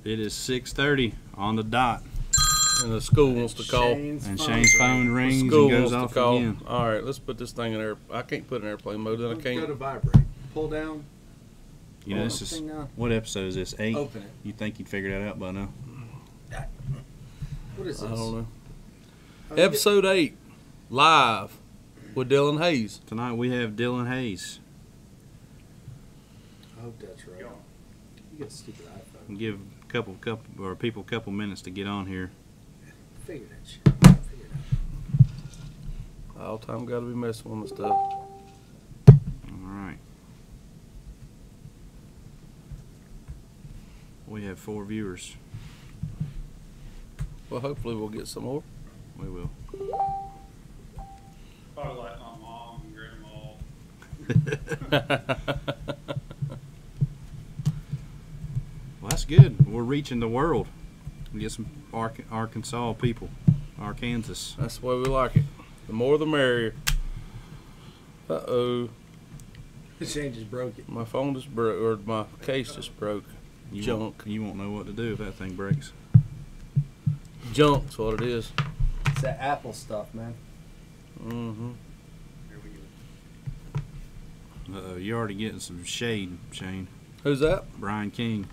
It is 6:30 on the dot. And the school wants to call. Shane's phone rings and School goes wants off to call. again. All right, let's put this thing in air. I can't put it in airplane mode. Then I Go can't. to vibrate. Pull down. You know, this is what episode is this? 8. Open it. You think you'd figure that out by now? What is this? I don't know. Episode 8, live with Dylan Hayes. Tonight we have Dylan Hayes. I hope that's right. You got a stupid iPhone. We'll give people a couple minutes to get on here. Figure that shit. Figure it out. All time got to be messing with my stuff. All right. We have 4 viewers. Well, hopefully we'll get some more. We will. Probably like my mom and grandma. Well, that's good. We're reaching the world. We get some Arkansas people. Arkansas. That's the way we like it. The more the merrier. Uh-oh. Shane just broke it. My phone just broke, or my case just broke. Junk. You won't know what to do if that thing breaks. Junk's what it is. It's that Apple stuff, man. Mm-hmm. Here we go. Uh-oh, you're already getting some shade, Shane. Who's that? Brian King.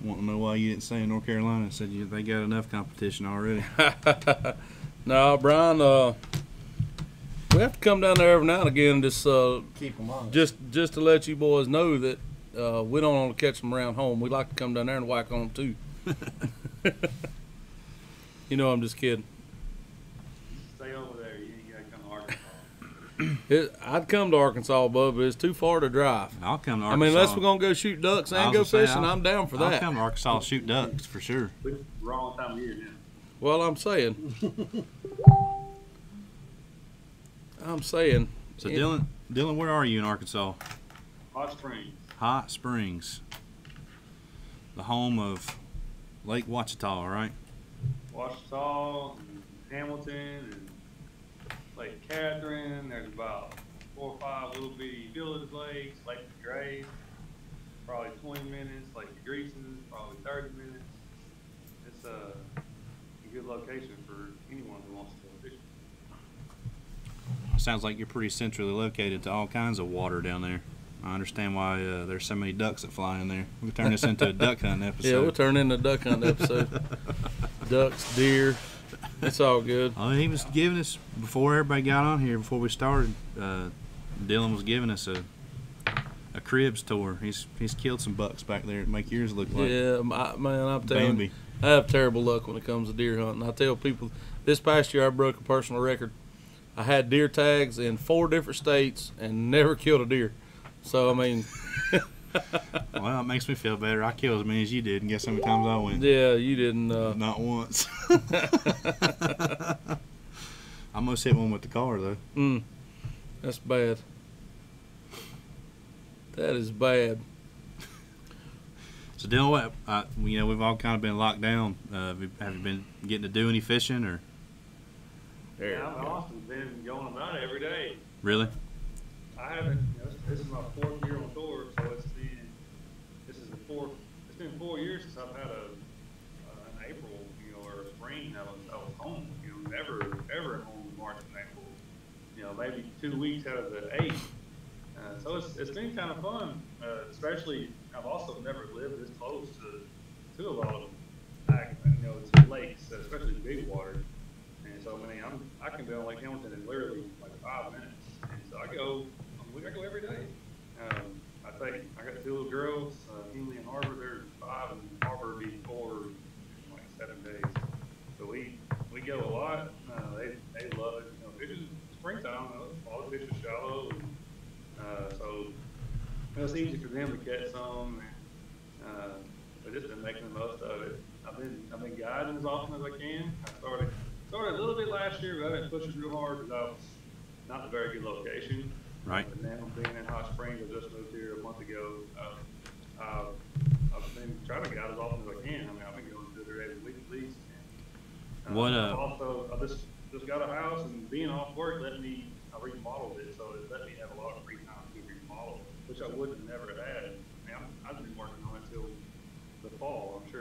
Want to know why you didn't stay in North Carolina? Said they got enough competition already. No, Brian, we have to come down there every now and again just Keep them on. just to let you boys know that we don't want to catch them around home. We like to come down there and whack on them too. You know, I'm just kidding. Stay over there. You ain't got to come to Arkansas. I'd come to Arkansas, bub, but it's too far to drive. I'll come to Arkansas. I mean, unless we're going to go shoot ducks and go fishing, I'm down for I'll that. come to Arkansas to shoot ducks for sure. We're wrong time of year now. Well, I'm saying. So Dylan, where are you in Arkansas? Hot Springs. Hot Springs, the home of Lake Ouachita, right? Ouachita, and Hamilton, and Lake Catherine. There's about 4 or 5 little bitty village lakes. Lake Gray, probably 20 minutes. Lake Greason, probably 30 minutes. It's a good location for anyone who wants to go fishing. Sounds like you're pretty centrally located to all kinds of water down there. I understand why there's so many ducks that fly in there. We'll turn this into a duck hunting episode. Yeah, we'll turn into a duck hunt episode. Ducks, deer, it's all good. Oh, he was giving us, before everybody got on here, before we started, Dylan was giving us a cribs tour. He's killed some bucks back there to make yours look like Yeah, man, I'm telling Bambi. you, I have terrible luck when it comes to deer hunting. I tell people, this past year I broke a personal record. I had deer tags in 4 different states and never killed a deer. So, I mean... Well, it makes me feel better. I killed as many as you did, and guess how many times I went? Yeah, you didn't... Not once. I almost hit one with the car, though. That's bad. That is bad. So, Dylan, what, we've all kind of been locked down. Have you been getting to do any fishing, or Yeah, I've Austin's been going about it every day. really? I haven't. This is my 4th year on tour, so it's been 4 years since I've had an April, or a spring that I was home. Never home in March and April. Maybe 2 weeks out of the 8. So it's been kind of fun. Especially, I've also never lived this close to a lot of to lakes, especially big water. And so I can be on Lake Hamilton in literally like 5 minutes. And so I go every day. I got 2 little girls, Emily and Harbor. They're 5, and Harbor will be 4 in like 7 days. So we go a lot. They love it. Fishing springtime. All the fish are shallow, and so it's easy for them to catch some. But just been making the most of it. I've been guiding as often as I can. I started a little bit last year, but I didn't push it real hard because I was not in a very good location. Right. But now being in Hot Springs, I just moved here a month ago. I've been trying to guide as often as I can. I've been going to every week at least. I just got a house, and being off work I remodeled it, so it let me have a lot of free time to remodel, which I would have never had. I've been working on it till the fall. I'm sure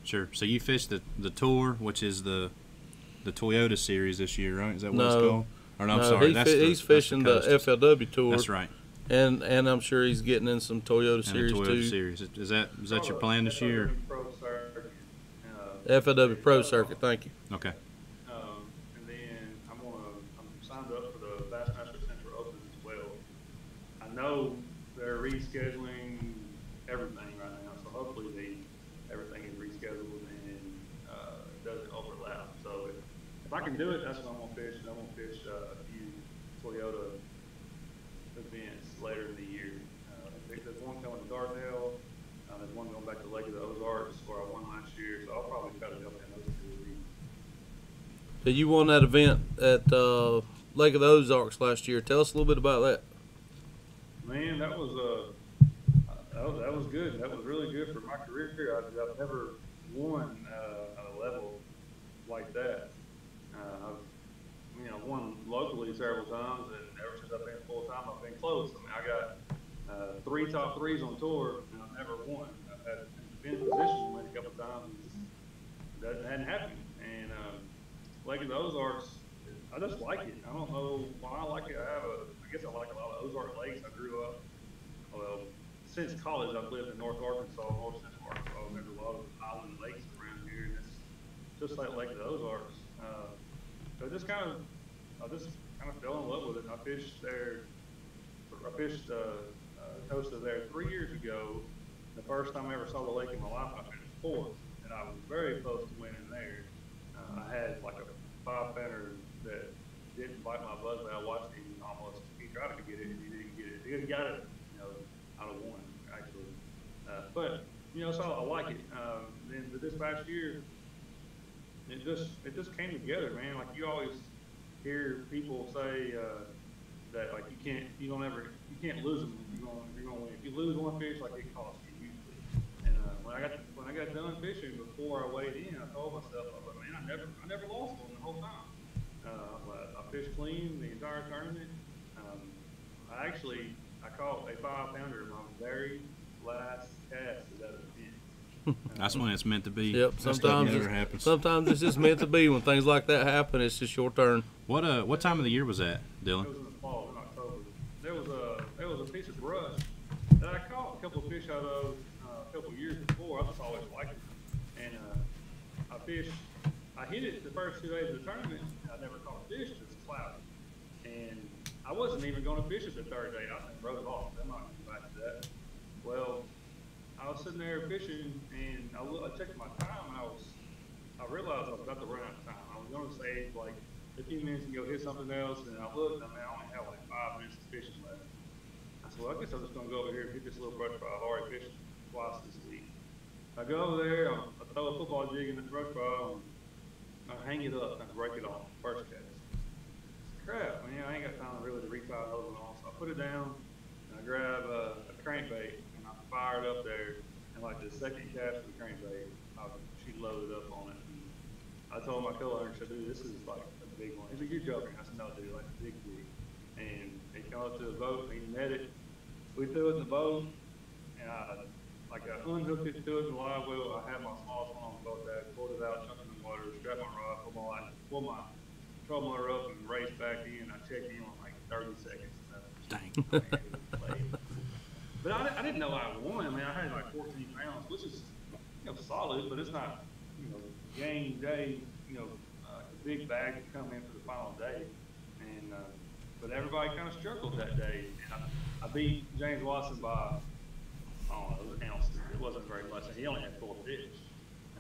Sure. So you fished the Tour, which is the Toyota series this year, right? Is that what it's No. called? Or no, I'm No, sorry. he's fishing the Coast. FLW Tour. That's right. And I'm sure he's getting in some Toyota And series the Toyota too. series. Is that your plan this year? Pro circuit, FLW Pro Circuit. Thank you. Okay. and then I'm signed up for the Bassmaster Central Open as well. I know they're rescheduling everything right now, so hopefully everything is rescheduled and doesn't overlap. So if I can do it, that's what I'm gonna fish. I'm gonna fish a few Toyota events later in the year. There's one coming to Dardanelle. There's one going back to Lake of the Ozarks where I won last year, so I'll probably try to help in those two weeks. So you won that event at Lake of the Ozarks last year. Tell us a little bit about that. Man, that was good. That was really good for my career. I've never won at a level like that. I've won locally several times, and ever since I've been full time, I've been close. I mean, I got 3 top 3s on tour, and I've never won. I've been in position to win a couple times, and that hadn't happened. And Lake of the Ozarks, I just like it. I don't know why I like it. I guess I like a lot of Ozark lakes. I grew up, well, since college, I've lived in North Arkansas, North Central Arkansas. There's a lot of island lakes around here, and it's just like Lake of the Ozarks. So I just kind of fell in love with it. And I fished there. I fished Costa there 3 years ago. The first time I ever saw the lake in my life, I finished 4th, and I was very close to winning there. I had like a 5-pounder that didn't bite my buzz, but I watched him almost. He tried to get it, and he didn't get it. He got it, out of 1 actually. But so I like it. Then this past year, it just came together, man. Like you always hear people say that like you can't lose them. You're gonna win. If you lose one fish, like it costs you usually. And when I got done fishing, before I weighed in, I told myself, I was like, man, I never lost one the whole time. I fished clean the entire tournament. I caught a 5-pounder in my very last cast of that event. That's when it's meant to be. Yep. That stuff Sometimes never happens. sometimes it's just meant to be. When things like that happen, it's just your turn. What time of the year was that, It Dylan? was in the fall, in October. There was a piece of brush that I caught a couple of fish out of a couple of years before. I just always liked it, and I hit it the first 2 days of the tournament. I never caught a fish. It's cloudy, and I wasn't even going to fish it the 3rd day. I wrote it off. I'm not going back to that. Well, I was sitting there fishing, and I checked my time, and I realized I was about to run out of time. I was going to save like 15 minutes and go hit something else, and I looked, and I only have like 5 minutes of fishing left. I said, well, I guess I'm just going to go over here and hit this little brush pile. I've already fished twice this week. I go over there, I throw a football jig in the brush pile, and I hang it up and break it off, first cast. Crap, man, I ain't got time really to retie another one off. So I put it down, and I grab a crankbait, and I fire it up there, and like the second cast of the crankbait, she loaded up on it. And I told my co-owner, I said, dude, this is like a big one. He's like, you're joking. I said, no, dude, like a big jig. And he came up to the boat, and he net it. We threw it in the boat, and I unhooked it to it in the live well. I had my smallest one on the boat there, pulled it out, chucked it in the water, strapped my rod, pulled my troll motor up, and raced back in. I checked in on like 30 seconds. Dang. But I didn't know I won. I mean, I had like 14 pounds, which is solid, but it's not game day. A big bag to come in for the final day, and but everybody kind of struggled that day. And I beat James Watson by I don't know, an ounce. It wasn't very much. He only had 4 fish.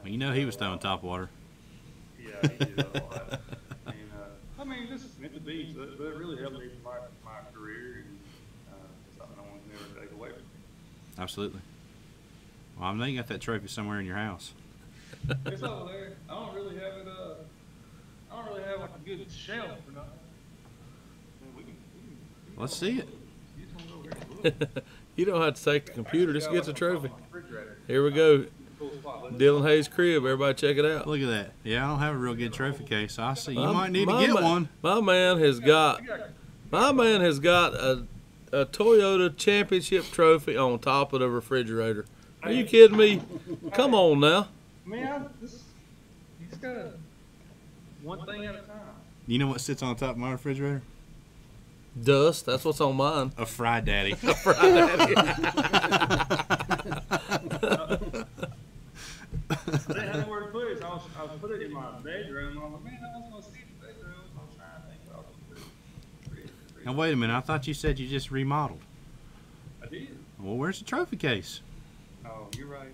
Well, he was throwing top water. Yeah, he did a lot. And I mean, this is meant to be. So it really helped me for my career, and it's something I want to never take away from me. Absolutely. Well, I know you got that trophy somewhere in your house. It's over there. I don't really have it. I don't really have like a good shelf or nothing. Let's see it. You just wanna go over here and look. You don't have to take the computer. Just get the trophy. Refrigerator. Here we go. Cool spot. Let's- Dylan Hayes' crib. Everybody check it out. Look at that. Yeah, I don't have a real good trophy case. I see. You My- might need to my get ma- one. My man has got a Toyota championship trophy on top of the refrigerator. Are you kidding me? Come on now. mean, you just gotta one thing at a time. You know what sits on top of my refrigerator? Dust. That's what's on mine. A Fry Daddy. I didn't know where to put it, so I put it in my bedroom. I was like, man, I was gonna see the bedroom. I was trying to think about it. Now wait a minute. I thought you said you just remodeled. I did. Well, where's the trophy case? Oh, you're right.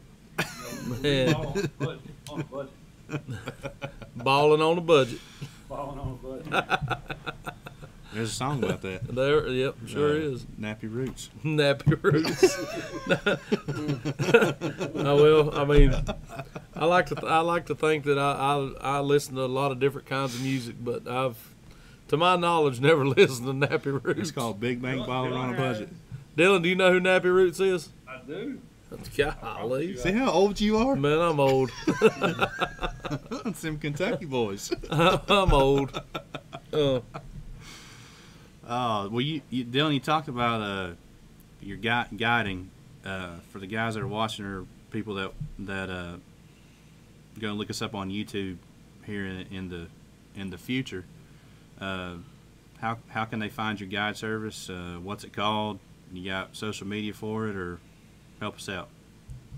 Man. On a budget. Balling on a budget. Falling on a budget. There's a song about that. There, yep, sure is. Nappy Roots. Nappy Roots. Oh, well, I mean, I like to think that I listen to a lot of different kinds of music, but I've, to my knowledge, never listened to Nappy Roots. It's called Big Bang Ballin' on a Budget. Dylan, do you know who Nappy Roots is? I do. Golly. See how old you are? Man, I'm old. Some Kentucky boys. I'm old. Well, Dylan, you talked about your guiding for the guys that are watching, or people that going to look us up on YouTube here in the future. How can they find your guide service? What's it called? You got social media for it, or help us out?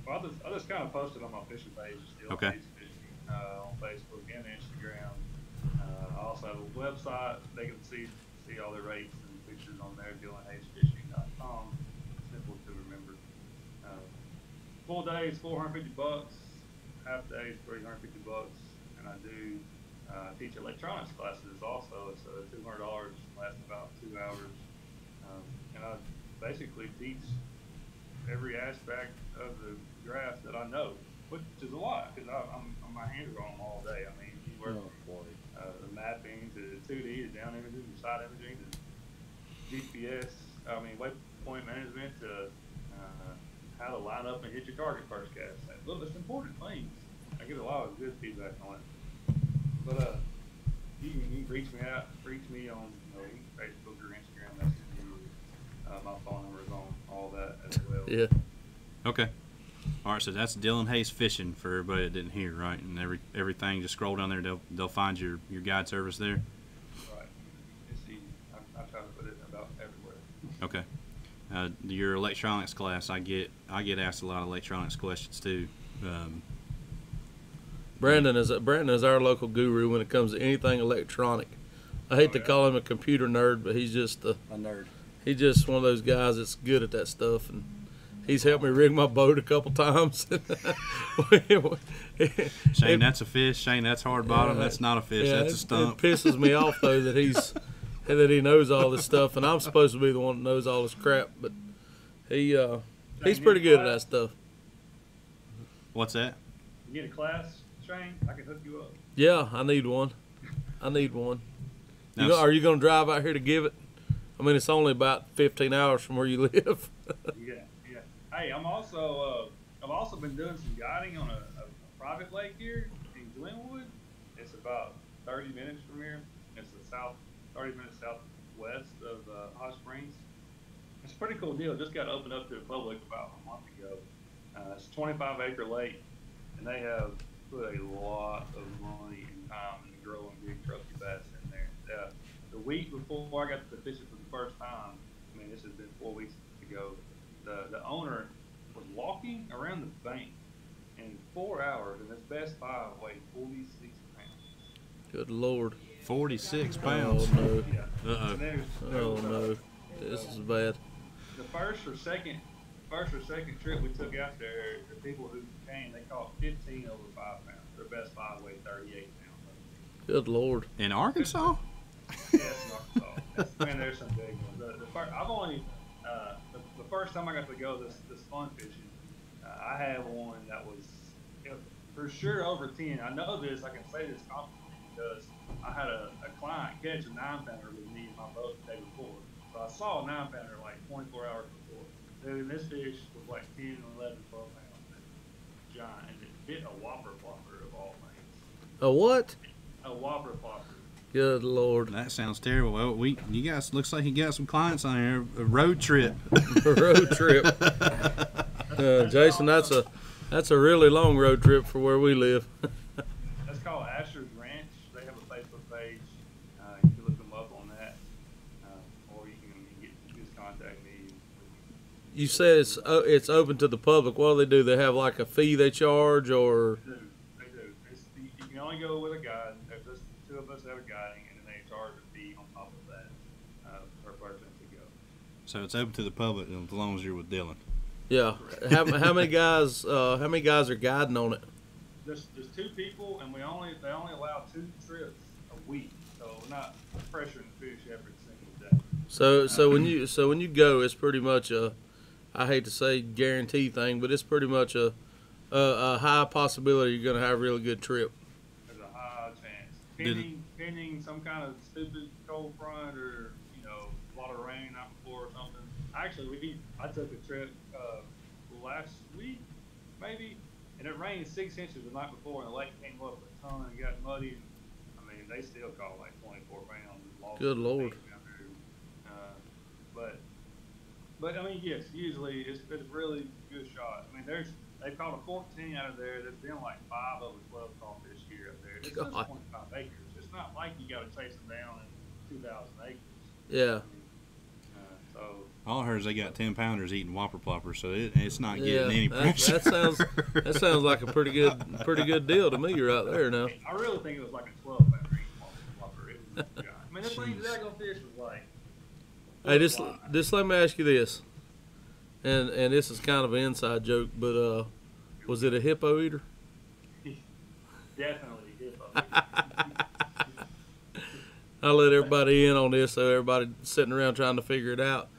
Well, I just kind of posted on my fishing page, still Okay. Fishing, on Facebook and Instagram. I also have a website. They can see all the rates and pictures on there. DylanHayesFishing.com. Simple to remember. Full day is $450. Half day is $350, and I do teach electronics classes also. It's $200, lasts about 2 hours, and I basically teach every aspect of the draft that I know, which is a lot because I'm my hands are on them all day. I mean, you work the mapping to 2D to down imaging to side imaging to GPS. I mean, waypoint management to how to line up and hit your target first cast. Look, it's important things. I get a lot of good feedback on it. But you can reach me on Facebook or Instagram. That's my phone number is on all that as well. Yeah. Okay. All right, so that's Dylan Hayes Fishing for everybody that didn't hear, right? And everything, just scroll down there. They'll find your guide service there. Right. It's easy. I try to put it about everywhere. Okay. Your electronics class, I get asked a lot of electronics questions too. Brandon is our local guru when it comes to anything electronic. I hate to call him a computer nerd, but he's just A nerd. he's just one of those guys that's good at that stuff, and he's helped me rig my boat a couple times. Shane, that's a fish. Shane, that's hard bottom. That's not a fish. That's a stump. It pisses me off though that he knows all this stuff, and I'm supposed to be the one that knows all this crap, but he's pretty good at that stuff. What's that? You get a class, Shane? I can hook you up. Yeah, I need one. Now, Are you going to drive out here to give it? I mean, it's only about 15 hours from where you live. Yeah. Hey, I've also been doing some guiding on a private lake here in Glenwood. It's about 30 minutes from here. It's 30 minutes southwest of Hot Springs. It's a pretty cool deal. It just got opened up to the public about a month ago. It's a 25-acre lake, and they have put a lot of money and time into growing big trophy bass in there. The week before I got to fish it for the first time, I mean, this has been 4 weeks ago, the owner was walking around the bank in 4 hours, and his best five weighed 46 pounds. Good Lord. 46 Oh, pounds. no. Yeah. Uh-oh. And there's, Oh, no. This is bad. The first or second trip we took out there, the people who came, they caught 15 over 5 pounds. Their best five weighed 38 pounds. Good Lord. In Arkansas? Yes, in Arkansas. Man, there's some big ones. The first time I got to go this fun fishing, I had one that was for sure over 10. I know this. I can say this confidently because I had a client catch a 9-pounder with me in my boat the day before. So I saw a 9-pounder like 24 hours before. Dude, and this fish was like 10, 11, 12 pounds. Giant. And it bit a whopper flopper of all things. A what? A whopper flopper. Good Lord. That sounds terrible. Well, you guys, looks like you got some clients on here. A road trip. A road trip. Jason, That's a really long road trip for where we live. That's called Asher's Ranch. They have a Facebook page. You can look them up on that, or you can just contact me. You said it's open to the public. What do? They have like a fee they charge, or? They do. They do. You can only go with a guide. There's just the two of us have a guiding, and then they charge a fee on top of that per person to go. So it's open to the public as long as you're with Dylan. Yeah. How many guys? How many guys are guiding on it? There's 2 people, and they only allow 2 trips a week, so we're not pressuring the fish every single day. So when you go, it's pretty much a, I hate to say guarantee thing, but it's pretty much a high possibility you're going to have a really good trip. There's a high chance. Pending some kind of stupid cold front or a lot of rain out before or something. Actually, I took a trip last week maybe, and it rained 6 inches the night before, and the lake came up a ton and got muddy. I mean, they still caught like 24 pounds. Good Lord. But I mean, yes, usually it's really good shot. I mean, they've caught a 14 out of there. There's been like 5 over 12 caught this year up there. It's just 25 acres. It's not like you got to chase them down in 2,000 acres. Yeah. So All I heard is they got 10-pounders eating Whopper Ploppers, so it's not getting any pressure. That sounds like a pretty good deal to me right there now. I really think it was like a 12-pounder eating Whopper Plopper. It was, I mean, the thing that go fish was like. Hey, just let me ask you this, and this is kind of an inside joke, but was it a hippo eater? Definitely hippo. I'll let everybody in on this, so everybody sitting around trying to figure it out.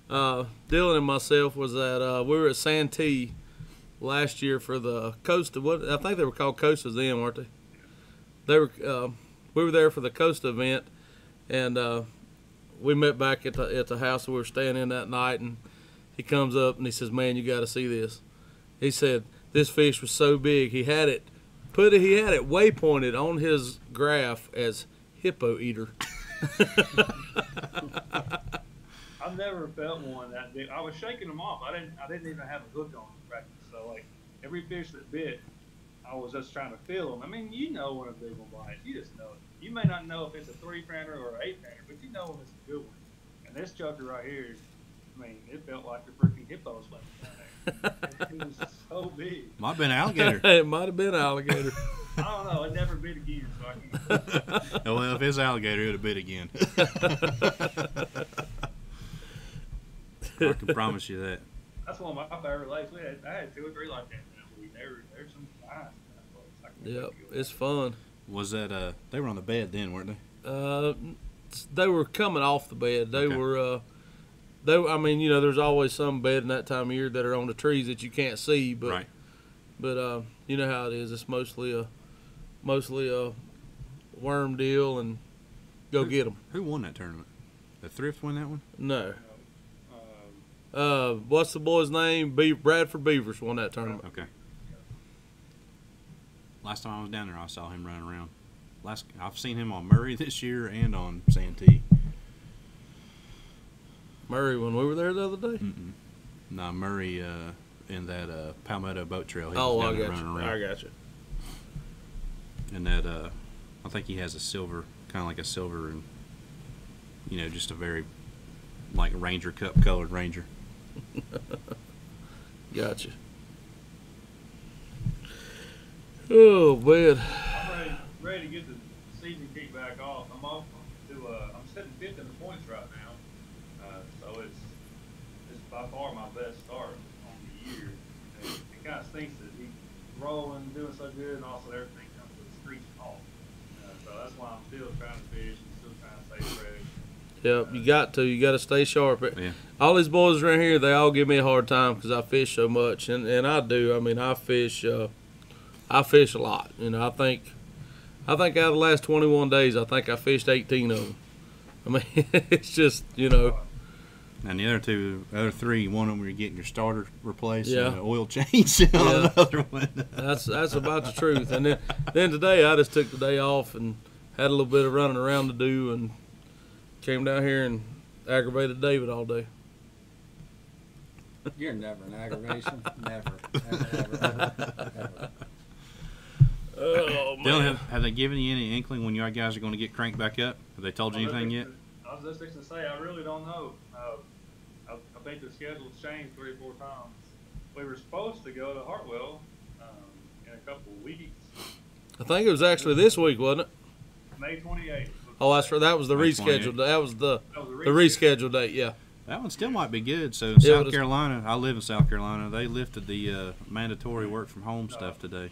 Dylan and myself was at we were at Santee last year for the Costa. What I think they were called Costas then, weren't they? They were. We were there for the Costa event, and we met back at the house we were staying in that night. And he comes up and he says, "Man, you got to see this." He said this fish was so big he had it waypointed on his graph as hippo eater. I've never felt one that big. I was shaking them off. I didn't even have a hook on in practice. So like every fish that bit, I was just trying to feel them. I mean, when a big one bites, you just know it. You may not know if it's a 3-pounder or an 8-pounder, but you know when it's a good one. And this chucker right here, I mean, it felt like the freaking hippo swimming down there. It was so big. Might have been an alligator. It might have been an alligator. I don't know. It never bit again, so I can't. Well, if it's alligator, it would have bit again. I can promise you that. That's one of my favorite lakes. I had 2 or 3 like that. There's some nice. Yep, it's fun. Was that they were on the bed then, weren't they? They were coming off the bed. They Okay. were. I mean, there's always some bed in that time of year that are on the trees that you can't see, but Right. But you know how it is. It's mostly a worm deal, and go get them. Who won that tournament? The Thrift win that one? No. What's the boy's name? Bradford Beavers won that tournament. Okay. Last time I was down there, I saw him running around. I've seen him on Murray this year and on Santee. Murray, when we were there the other day? Mm-mm. No, Murray in that Palmetto boat trail. He Oh, was I down there got running you. around. I got you. And that I think he has a silver, kind of like a silver, and just a very like Ranger Cup colored Ranger. Gotcha. Oh man. I'm ready to get the season kicked back off. I'm off to I'm sitting 5th in the points right now, so it's by far my best start on the year. And it kind of stinks that he's rolling, doing so good, and also everything comes with screeching off. So that's why I'm still trying to fish and still trying to stay fresh. Yep, you got to stay sharp. Yeah. All these boys around here, they all give me a hard time because I fish so much, and I do. I mean, I fish a lot. I think out of the last 21 days, I think I fished 18 of them. I mean, it's just And the other three, one of them you're getting your starter replaced, Yeah. and an oil change on Yeah. another one. That's about the truth. And then today, I just took the day off and had a little bit of running around to do, and came down here and aggravated David all day. You're never an aggravation. Never. Ever. Oh man. Dylan, have they given you any inkling when your guys are going to get cranked back up? Have they told you anything yet? I was just fixing to say, I really don't know. I think the schedule's changed 3 or 4 times. We were supposed to go to Hartwell in a couple of weeks. I think it was actually this week, wasn't it? May 28th. Oh, that's right. That was the May rescheduled. 28th. That was the The rescheduled date. Yeah. That one still might be good. So in Yeah, South but it's- Carolina, I live in South Carolina. They lifted the mandatory work from home stuff today.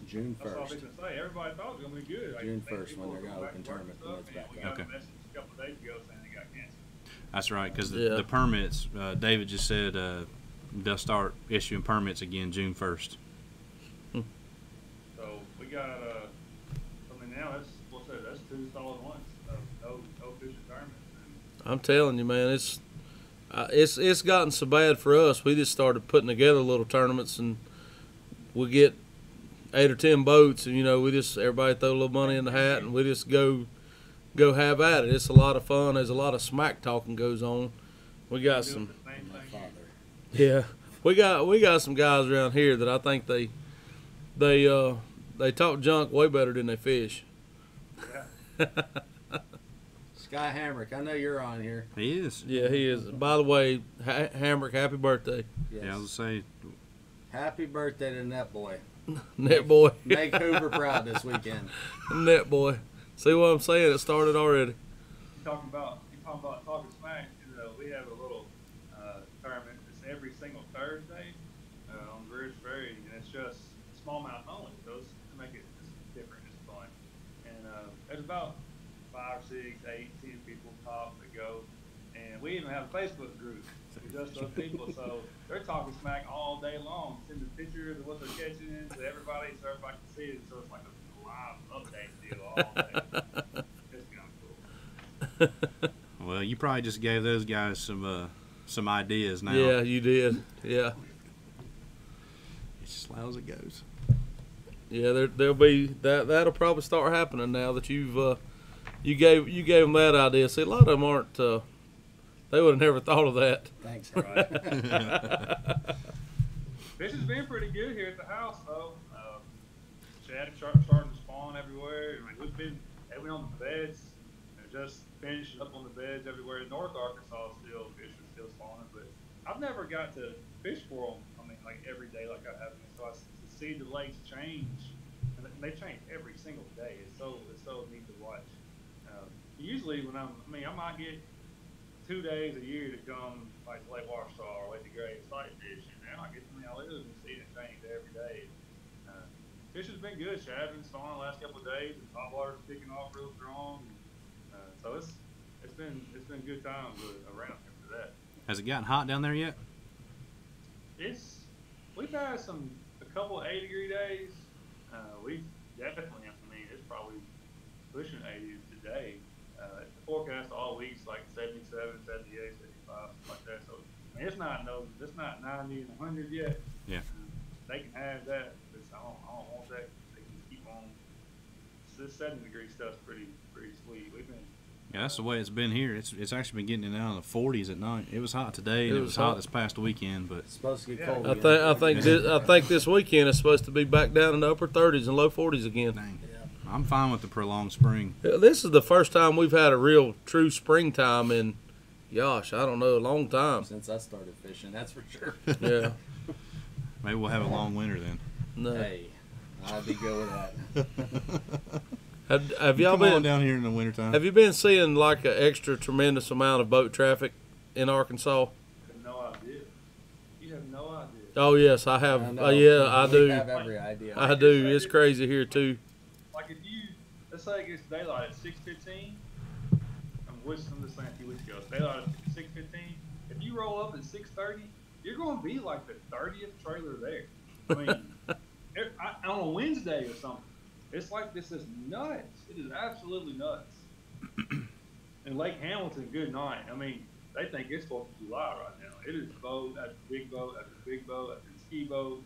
June That's all I was 1st. fixing to say. Everybody thought it was going to be good. I June think 1st people when they're were gonna back open to work tournament and when it's stuff, back and we up. got Okay. a message a couple of days ago saying they got canceled. That's right, because Yeah. the permits, David just said they'll start issuing permits again June 1st. So we got, I mean, now that's 2 solid months of no official tournaments. And I'm telling you, man, it's gotten so bad for us. We just started putting together little tournaments, and we get 8 or 10 boats, and we just everybody throw a little money in the hat, and we just go have at it. It's a lot of fun. There's a lot of smack talking goes on. We got doing some, the same My thing. father. yeah, we got some guys around here that I think they talk junk way better than they fish. Sky Hamrick, I know you're on here. He is. Yeah, he is. By the way, Hamrick, happy birthday, Yes. Yeah, I was say, Happy birthday to Net Boy. net boy, Make Hoover proud this weekend. net boy. See what I'm saying? It started already. You're talking about talking smack. We have a little tournament. It's every single Thursday on Bridge Ferry, and it's just smallmouth only. So it's to make it just different, it's fun. And there's about 5, 6, 8, 10 people top that go, and we even have a Facebook group with just those people. So they're talking smack all day long, sending pictures of what they're catching to everybody, so everybody can see it. So it's like a live update deal all day. It's kind of cool. well, you probably just gave those guys some ideas now. Yeah, you did. Yeah. It's just loud as it goes. Yeah, there'll be that'll probably start happening now that you gave them that idea. See, a lot of them aren't. They would have never thought of that. Thanks. Right. Fish has been pretty good here at the house, though. Shad starting to spawn everywhere. I mean, they've been on the beds. They're just finishing up on the beds everywhere. In North Arkansas, fish are still spawning, but I've never got to fish for them. I mean, like every day, like I have. So I see the lakes change, and they change every single day. It's so neat to watch. Usually, I might get 2 days a year to come like to Lake Washita or Lake DeGray sight fish, and now I get to I live and see it change every day. Fish has been good. Shad been spawning the last couple of days, and top water's kicking off real strong. So it's been good times around here for that. Has it gotten hot down there yet? We've had a couple of 80-degree days. We definitely, it's probably pushing 80 today. The forecast all week's like 77, 78, 75, something like that. So it's not 90 and 100 yet. Yeah. They can have that. But I don't want that. They can keep on. This 70-degree stuff's pretty sweet. We've been. Yeah, that's the way it's been here. It's actually been getting it down in the 40s at night. It was hot today, and It it was was hot hot. this past weekend, but It's supposed to get Yeah. cold. I think this weekend is supposed to be back down in the upper 30s and low 40s again. dang, Yeah. I'm fine with the prolonged spring. This is the first time we've had a real true springtime in, gosh, I don't know, a long time. Since I started fishing, that's for sure. Yeah. Maybe we'll have a long winter then. No. Hey, I'd be good with that. Have y'all Come on been? down here in the wintertime. Have you been seeing like an extra tremendous amount of boat traffic in Arkansas? Have no idea. You have no idea. Oh yes, I have. I know. Yeah, I We do. have every idea. I do. It's crazy here too. Like if let's say it gets daylight at 6:15. I'm just saying a few weeks ago, daylight at 6:15. If you roll up at 6:30, you're going to be like the 30th trailer there. I mean, on a Wednesday or something. It's like this is nuts. It is absolutely nuts. And Lake Hamilton, good night. I mean, they think it's 4th of July right now. It is boat after big boat after big boat after ski boat.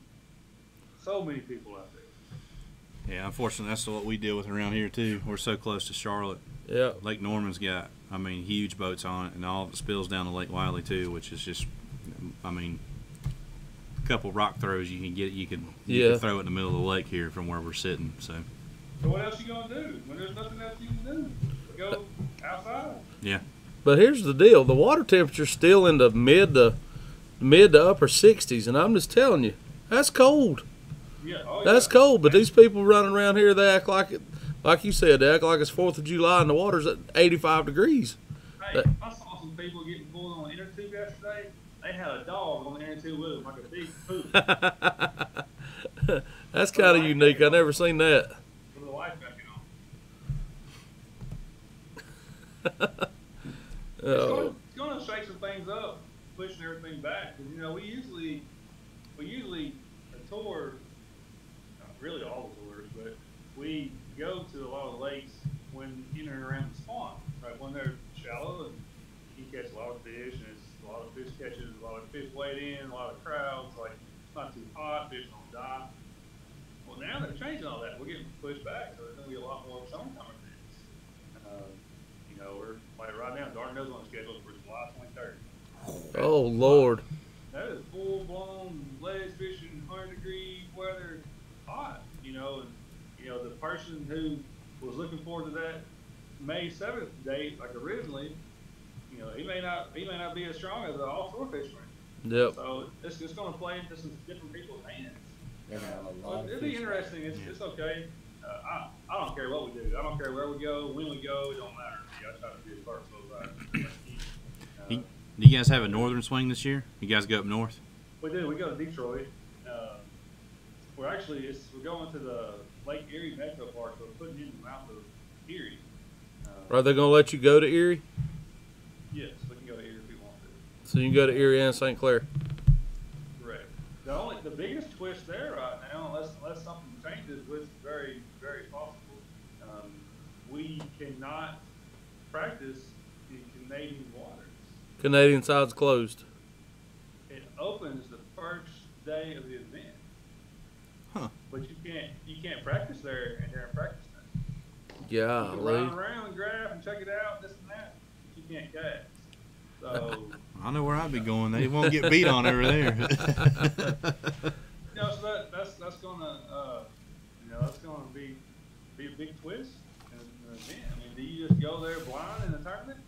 So many people out there. Yeah, unfortunately, that's what we deal with around here too. We're so close to Charlotte. Yeah. Lake Norman's got, huge boats on it, and all of it spills down to Lake Wiley too, which is just, couple rock throws you can get. You can throw it in the middle of the lake here from where we're sitting. So what else you gonna do when there's nothing else you can do? Go outside. yeah. But here's the deal: the water temperature's still in the mid to upper 60s, and I'm just telling you, that's cold. Yeah, oh, That's yeah. cold. But these people running around here, they act like it, like you said, they act like it's 4th of July and the water's at 85 degrees. Hey, I saw some people getting pulled on the inner tube yesterday. They had a dog on the inner tube with them, like a big poop. That's kind of unique. I never seen that. With the light back on. Oh, It's going to shake some things up, pushing everything back. Because, we usually tour, not really all the tours, but we go to a lot of lakes when in and around the spawn, right? When they're shallow and you catch a lot of fish, and it's a lot of fish catches, a lot of fish wade in, a lot of crowds. Like, it's not too hot, fish don't die. Well, now they're changing all that. We're getting pushed back, so there's going to be a lot more summertime events. We're like right now, Dardanelles on schedule for July 23rd. oh Lord. That is full blown ledge fishing, 100-degree weather, hot. And the person who was looking forward to that May 7th date, like originally, he may not be as strong as an offshore fisherman. Yep. So it's just going to play into some different people's hands. They're gonna have a lot of It'll be fish. interesting. It's okay. I don't care what we do. I don't care where we go, when we go. It don't matter. I try to be as far as Do you guys have a northern swing this year? You guys go up north? We do. We go to Detroit. We're going to the Lake Erie Metro Park. So we're putting in the mouth of Erie. Are they going to let you go to Erie? Yes, we can go to Erie if we want to. So you can go to Erie and St. Clair. Correct. The biggest twist there right now, unless something changes, which is very, very possible, we cannot practice in Canadian waters. Canadian side's closed. It opens the first day of the event. Huh. But you can't practice there and during practice time. You can Golly. run around and grab and check it out, this and that. But you can't cast. So I know where I'd be going. They won't get beat on over there. so that's gonna be a big twist in the event. I mean, do you just go there blind in the tournament?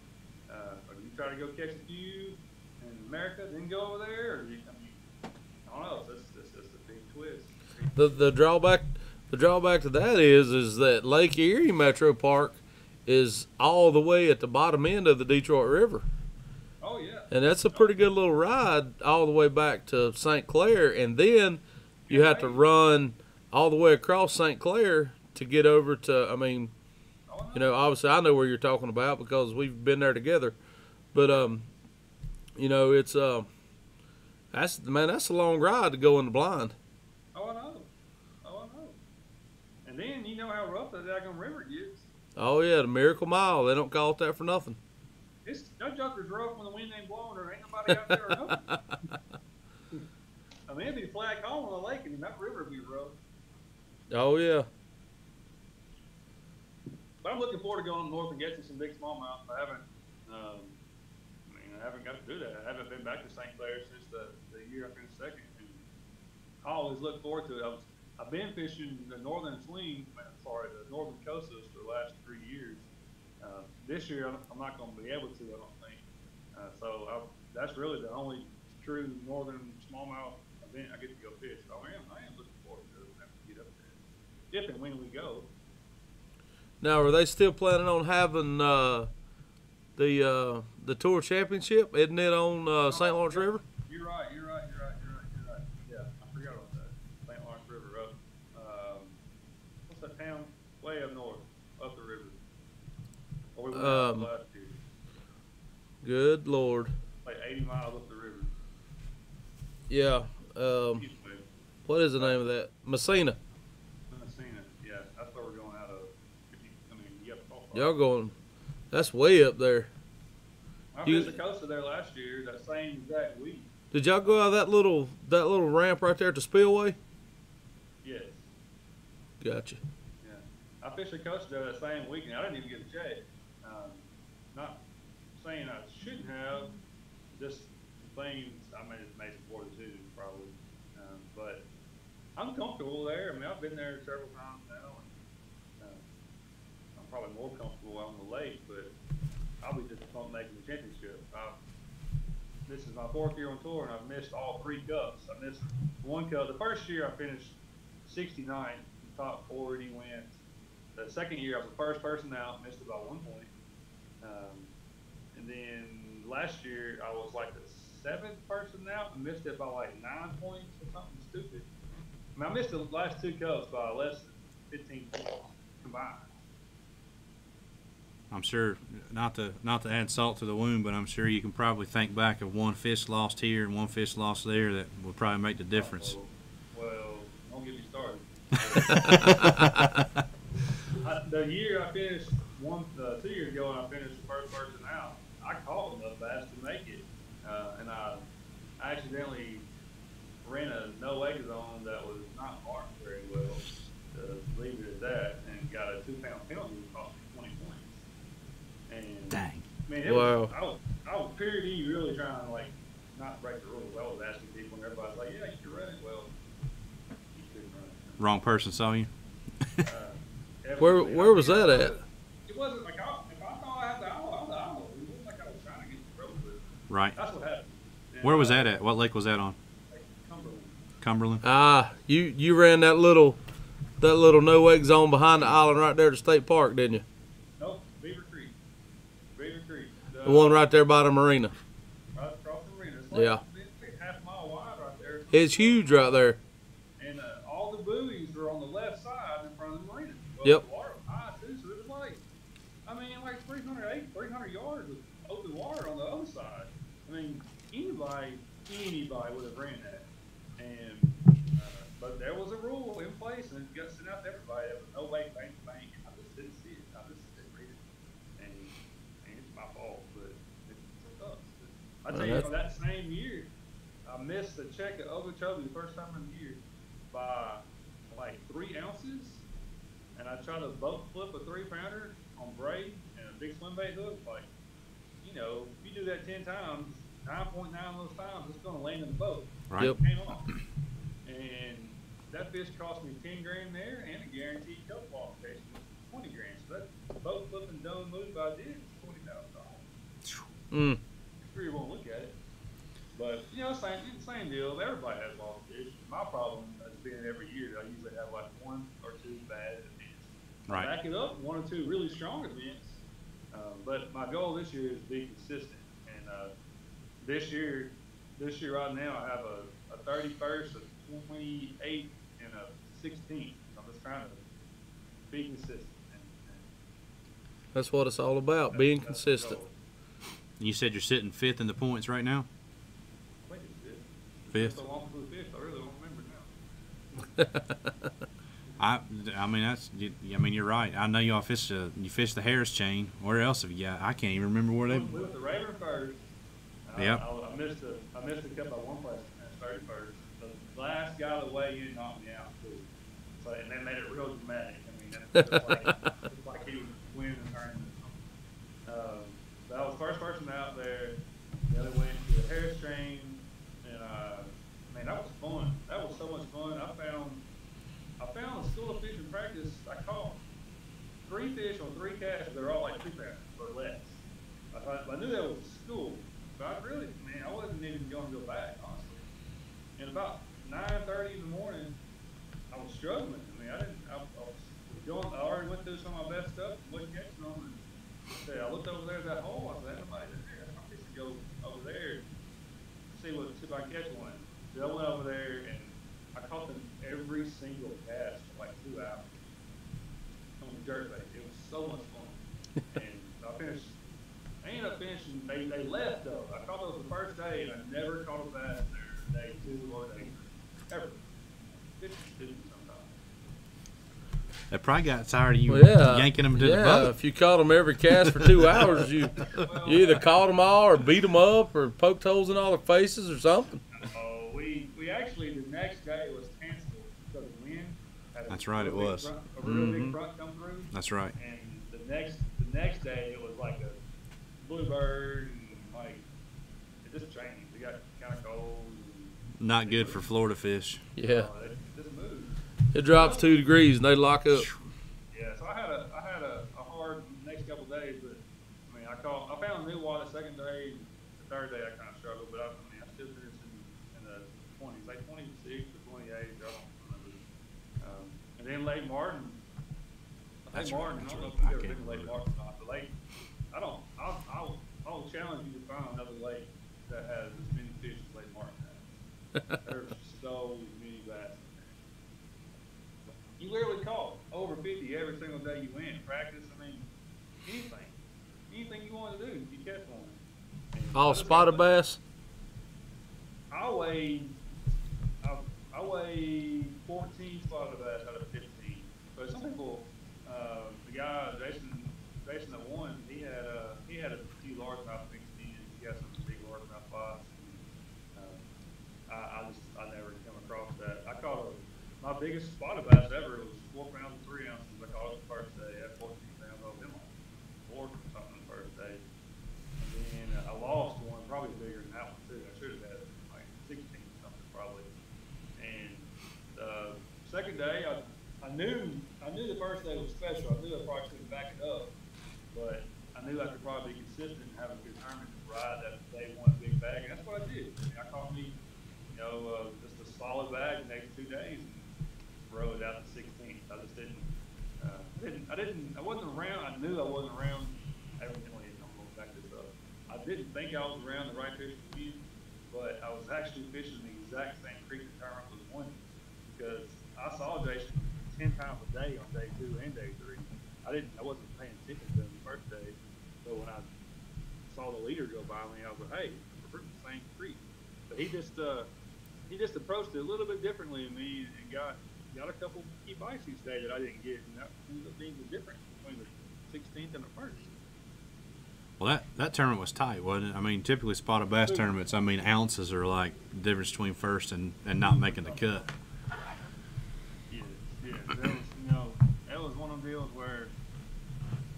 Or do you try to go catch a few in America, then go over there? Or I don't know. It's just a big twist. The drawback to that is that Lake Erie Metro Park is all the way at the bottom end of the Detroit River. Oh yeah. And that's a pretty good little ride all the way back to St. Clair, and then you have to run all the way across St. Clair to get over to, obviously I know where you're talking about because we've been there together. But it's that's a long ride to go in the blind. Oh I know. And then you know how rough that daggone river gets. Oh yeah, the Miracle Mile. They don't call it that for nothing. It's no joker's rough when the wind ain't blowing or ain't nobody out there or nothing. I mean, it'd be flat calm on the lake and that river would be rough. Oh yeah. But I'm looking forward to going north and catching some big smallmouth. I haven't got to do that. I haven't been back to St. Clair since the year I finished second. And I always look forward to it. I've been fishing the northern swing, the northern coastas for the last 3 years. This year I'm not going to be able to, I don't think. That's really the only true northern smallmouth event I get to go fish. So I am looking forward to it. I have to get up there. If and when we go. Now, are they still planning on having the Tour Championship? Isn't it on St. Lawrence River? You're right. Yeah, I forgot about that. St. Lawrence River up. What's that town? Way up north, up the river. Or we went out last year. Good Lord. Like 80 miles up the river. Yeah. Anyway, What is the name of that? Messina. Messina. Yeah, that's where we're going out of. You have to call for it. Y'all going? That's way up there. I You- fished the coast there last year, that same exact week. Did y'all go out that little ramp right there at the spillway? Yes. Gotcha. Yeah. I fished the coast there that same week, and I didn't even get a check. Not saying I shouldn't have, just things I made some poor decisions probably. But I'm comfortable there. I mean, I've been there several times now. And, I'm probably more comfortable on the lake, but I'll be disappointed making the championship. This is my 4th year on tour, and I've missed all 3 cups. I missed 1 cup. The first year I finished 69th, top 40 wins. The second year I was the first person out, missed it by 1 point. And then last year I was like the 7th person out and missed it by like 9 points or something stupid. I mean, I missed the last 2 cups by less than 15 points combined. I'm sure, not to add salt to the wound, but I'm sure you can probably think back of 1 fish lost here and 1 fish lost there that would probably make the difference. Well, don't get me started. The year I finished 2 years ago, and I finished the first person out, I caught enough bass to make it, and I accidentally ran a no wake zone that was not marked very well, to leave it at that, and got a 2-pound penalty that cost me 20 points. And Dang. man, I was period E really trying to like not break the rules. I was asking people, and everybody's like, "Yeah, you can run it." Well, you couldn't run it. Wrong person saw you. Where was that at? It wasn't like if I thought I had the owl, I was the owl. It wasn't like I was trying to get the rope with it. Right. That's what happened. And, Where was that at? What lake was that on? Like Cumberland. Cumberland? You ran that little no wake zone behind the island right there at the state park, didn't you? Nope, Beaver Creek. Beaver Creek. The one right there by the marina. Right across the arena. It's like, Yeah. it's half a mile wide right there. It's huge right there. And all the buoys were on the left side in front of the marina. Well, Yep. The water was high too, so it was like, I mean, like 300 yards of open water on the other side. I mean, anybody would have ran that. And but there was a rule in place, and it got sent out to everybody. There was no wake, bank to bank. I just didn't see it. I just didn't read it, and it's my fault. But it sucks. I tell you, that same year, I missed the check at Okeechobee the first time in the year by like 3 ounces, and I tried to boat flip a 3-pounder on braid and a big swim bait hook. Like, you know, if you do that 10 times, 9.9 of those times, it's going to land in the boat. Right. Yep. It came off. And that fish cost me 10 grand there, and a guaranteed cup qualification was 20 grand. So that boat flipping dome move I did was $20,000. Sure, you won't look at it. But, you know, same deal. Everybody has lost fish. My problem has been every year I usually have like 1 or 2 bad events. Right. Back it up, 1 or 2 really strong events. But my goal this year is to be consistent. And this year right now, I have a 31st, a 28th, and a 16th. I'm just trying to be consistent. That's what it's all about, being That's the consistent. goal. You said you're sitting 5th in the points right now? I think it's good. 5th? It's so long for the 5th, I really don't remember now. I mean, you're right. I know y'all fish the Harris chain. Where else have you got? I can't even remember where they. We went to Raven first. Yep. I missed the cup by 1 place. And 31st. The last guy that weighed in knocked me out too. So, and they made it real dramatic. I mean, it's like he was winning the tournament. So I was first person out there. The other went to the Harris chain, and man, that was fun. That was so much fun. I found a school of fish in practice. I caught 3 fish on 3 casts. They're all like 2 pounds or less. I knew that was a school, but I wasn't even going to go back, honestly. And about 9:30 in the morning, I was struggling. I mean, I already went through some of my best stuff, wasn't catching them. And I looked over there at that hole. I said, "Nobody in there. I'm fixing to go over there, see if I can catch one." So I went over there and I caught them every single cast for like 2 hours on the jerkbait. It was so much fun. And I ended up finishing. They left though. I caught those the first day, and I never caught a bass there day 2 or day 3 ever. Fishing stupid sometimes. They probably got tired of you Well, yeah, yanking them to the boat. if you caught them every cast for 2 hours, you either caught them all or beat them up or poked holes in all their faces or something. Oh, we actually the next day was canceled because of the wind. Had a That's right, it real big was. front- a real big front come through. That's right. And the next day it was like a bluebird, and like it just changed. It got kind of cold. Not good for Florida fish. Yeah. It just moves. It drops 2 degrees and they lock up. Yeah, so I had a hard next couple of days, but I mean, I found new water second day. The third day I kind of struggled, but I still finished in the 20s, like 26 or 28. I don't remember. And then Lake Martin. That's Lake Martin. right, I don't know if that's you've right. ever been to Lake Martin or not, but I'll challenge you to find another lake that has as many fish as Lake Martin has. There's so many bass. You literally caught over 50 every single day you went. Practice, I mean, anything you want to do, you catch one. And All I just spotted got- bass. I weigh 14 spotted bass out of 15. But some people, the guy Jason that won, he had a few largemouth mixed in. He got some big largemouth bass. I never come across that. I caught my biggest spotted bass ever was 4 pounds and 3 ounces. I caught it the first day at 14 pounds. I was in like 4 or something the first day. And then I lost one, probably bigger than that one too. I should have had like 16 or something probably. And second day, I knew the first day was special. I knew I probably couldn't back it up, but I knew I could probably be consistent and have a good tournament to ride that day one big bag, and that's what I did. I caught me, just a solid bag the next 2 days and rode it out to 16th. I just I wasn't around. I knew I wasn't around. Evidently, I'm going to back this up. I didn't think I was around the right fish to win, but I was actually fishing the exact same creek the tournament was winning because I saw Jason 10 times a day on day 2 and day 3. I wasn't paying attention to him the first day, so when I saw the leader go by me, I was like, hey, we're from the same creek. But he just approached it a little bit differently than me and got a couple key bites each day that I didn't get, and that ended up being the difference between the 16th and the first. Well, that tournament was tight, wasn't it? I mean, typically spotted bass tournaments, I mean, ounces are like the difference between first and not making the cut. Yeah. That was one of the deals where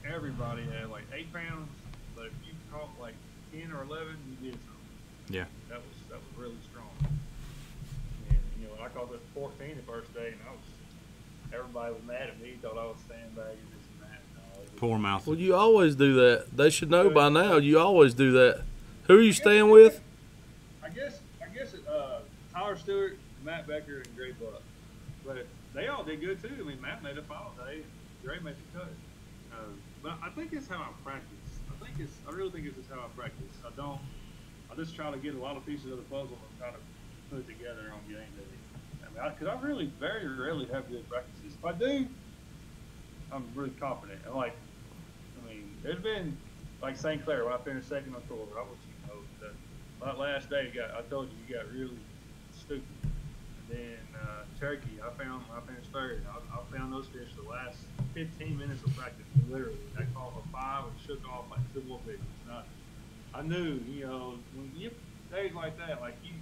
everybody had like 8 pounds, but if you caught like 10 or 11, you did something. Yeah. That was really strong. And I caught this 14 the first day, and everybody was mad at me, thought I was sandbagging this and that. No, it was- Poor mouth. Well, you always do that. They should know by now. You always do that. Who are you staying with? I guess Tyler Stewart, Matt Becker, and Gray Buck. But they all did good too. I mean, Matt made a final day. Gray made the cut. But I think it's how I practice. I really think it's just how I practice. I just try to get a lot of pieces of the puzzle and try to put it together on game day. Because I really very rarely have good practices. If I do, I'm really confident. There's been like St. Clair when I finished second on tour. I was, that last day I told you got really stupid. And then Cherokee, I finished third. I found those fish the last 15 minutes of practice. Literally, I called a 5 and shook off like civil fish. I knew, when you days like that, like you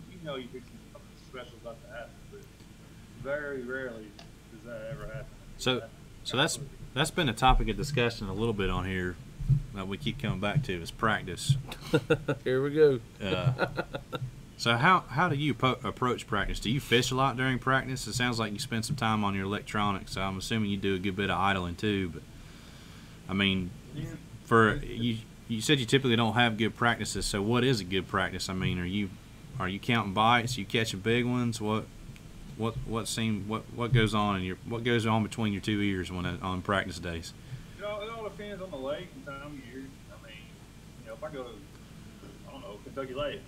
think something special about to happen, but very rarely does that ever happen. So that's been a topic of discussion a little bit on here that we keep coming back to is practice. Here we go. So how do you approach practice? Do you fish a lot during practice? It sounds like you spend some time on your electronics. So I'm assuming you do a good bit of idling too. But I mean, for you said you typically don't have good practices. So what is a good practice? I mean, are you counting bites? Are you catching big ones? What goes on between your two ears on practice days? It all depends on the lake and time of year. I mean, if I go to, Kentucky Lake,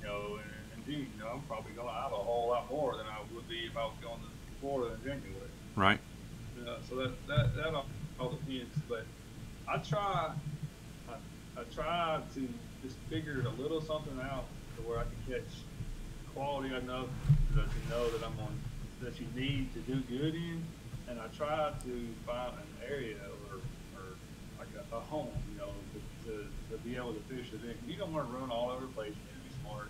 in June, I'm probably going to have a whole lot more than I would be if I was going to Florida in January. Right. So that all depends. But I try to just figure a little something out to where I can catch quality enough that that you need to do good in, and I try to find an area or like a home, to be able to fish it in. You don't want to run all over the place. You need to be smart.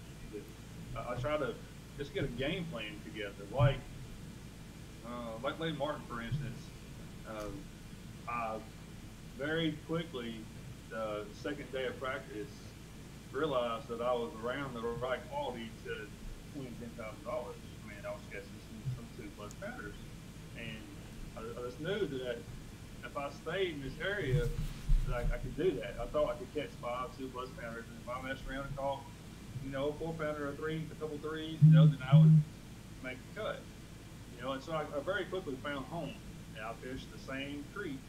I try to just get a game plan together, like Lake Martin, for instance. I very quickly, the second day of practice, realized that I was around the right quality to $10,000. I mean, I was catching some 2+ pounders, and I just knew that if I stayed in this area, that I could do that. I thought I could catch 5 2+ pounders, and if I messed around and caught, a 4-pounder or a couple threes, then I would make the cut. And so I very quickly found home, and I fished the same creek.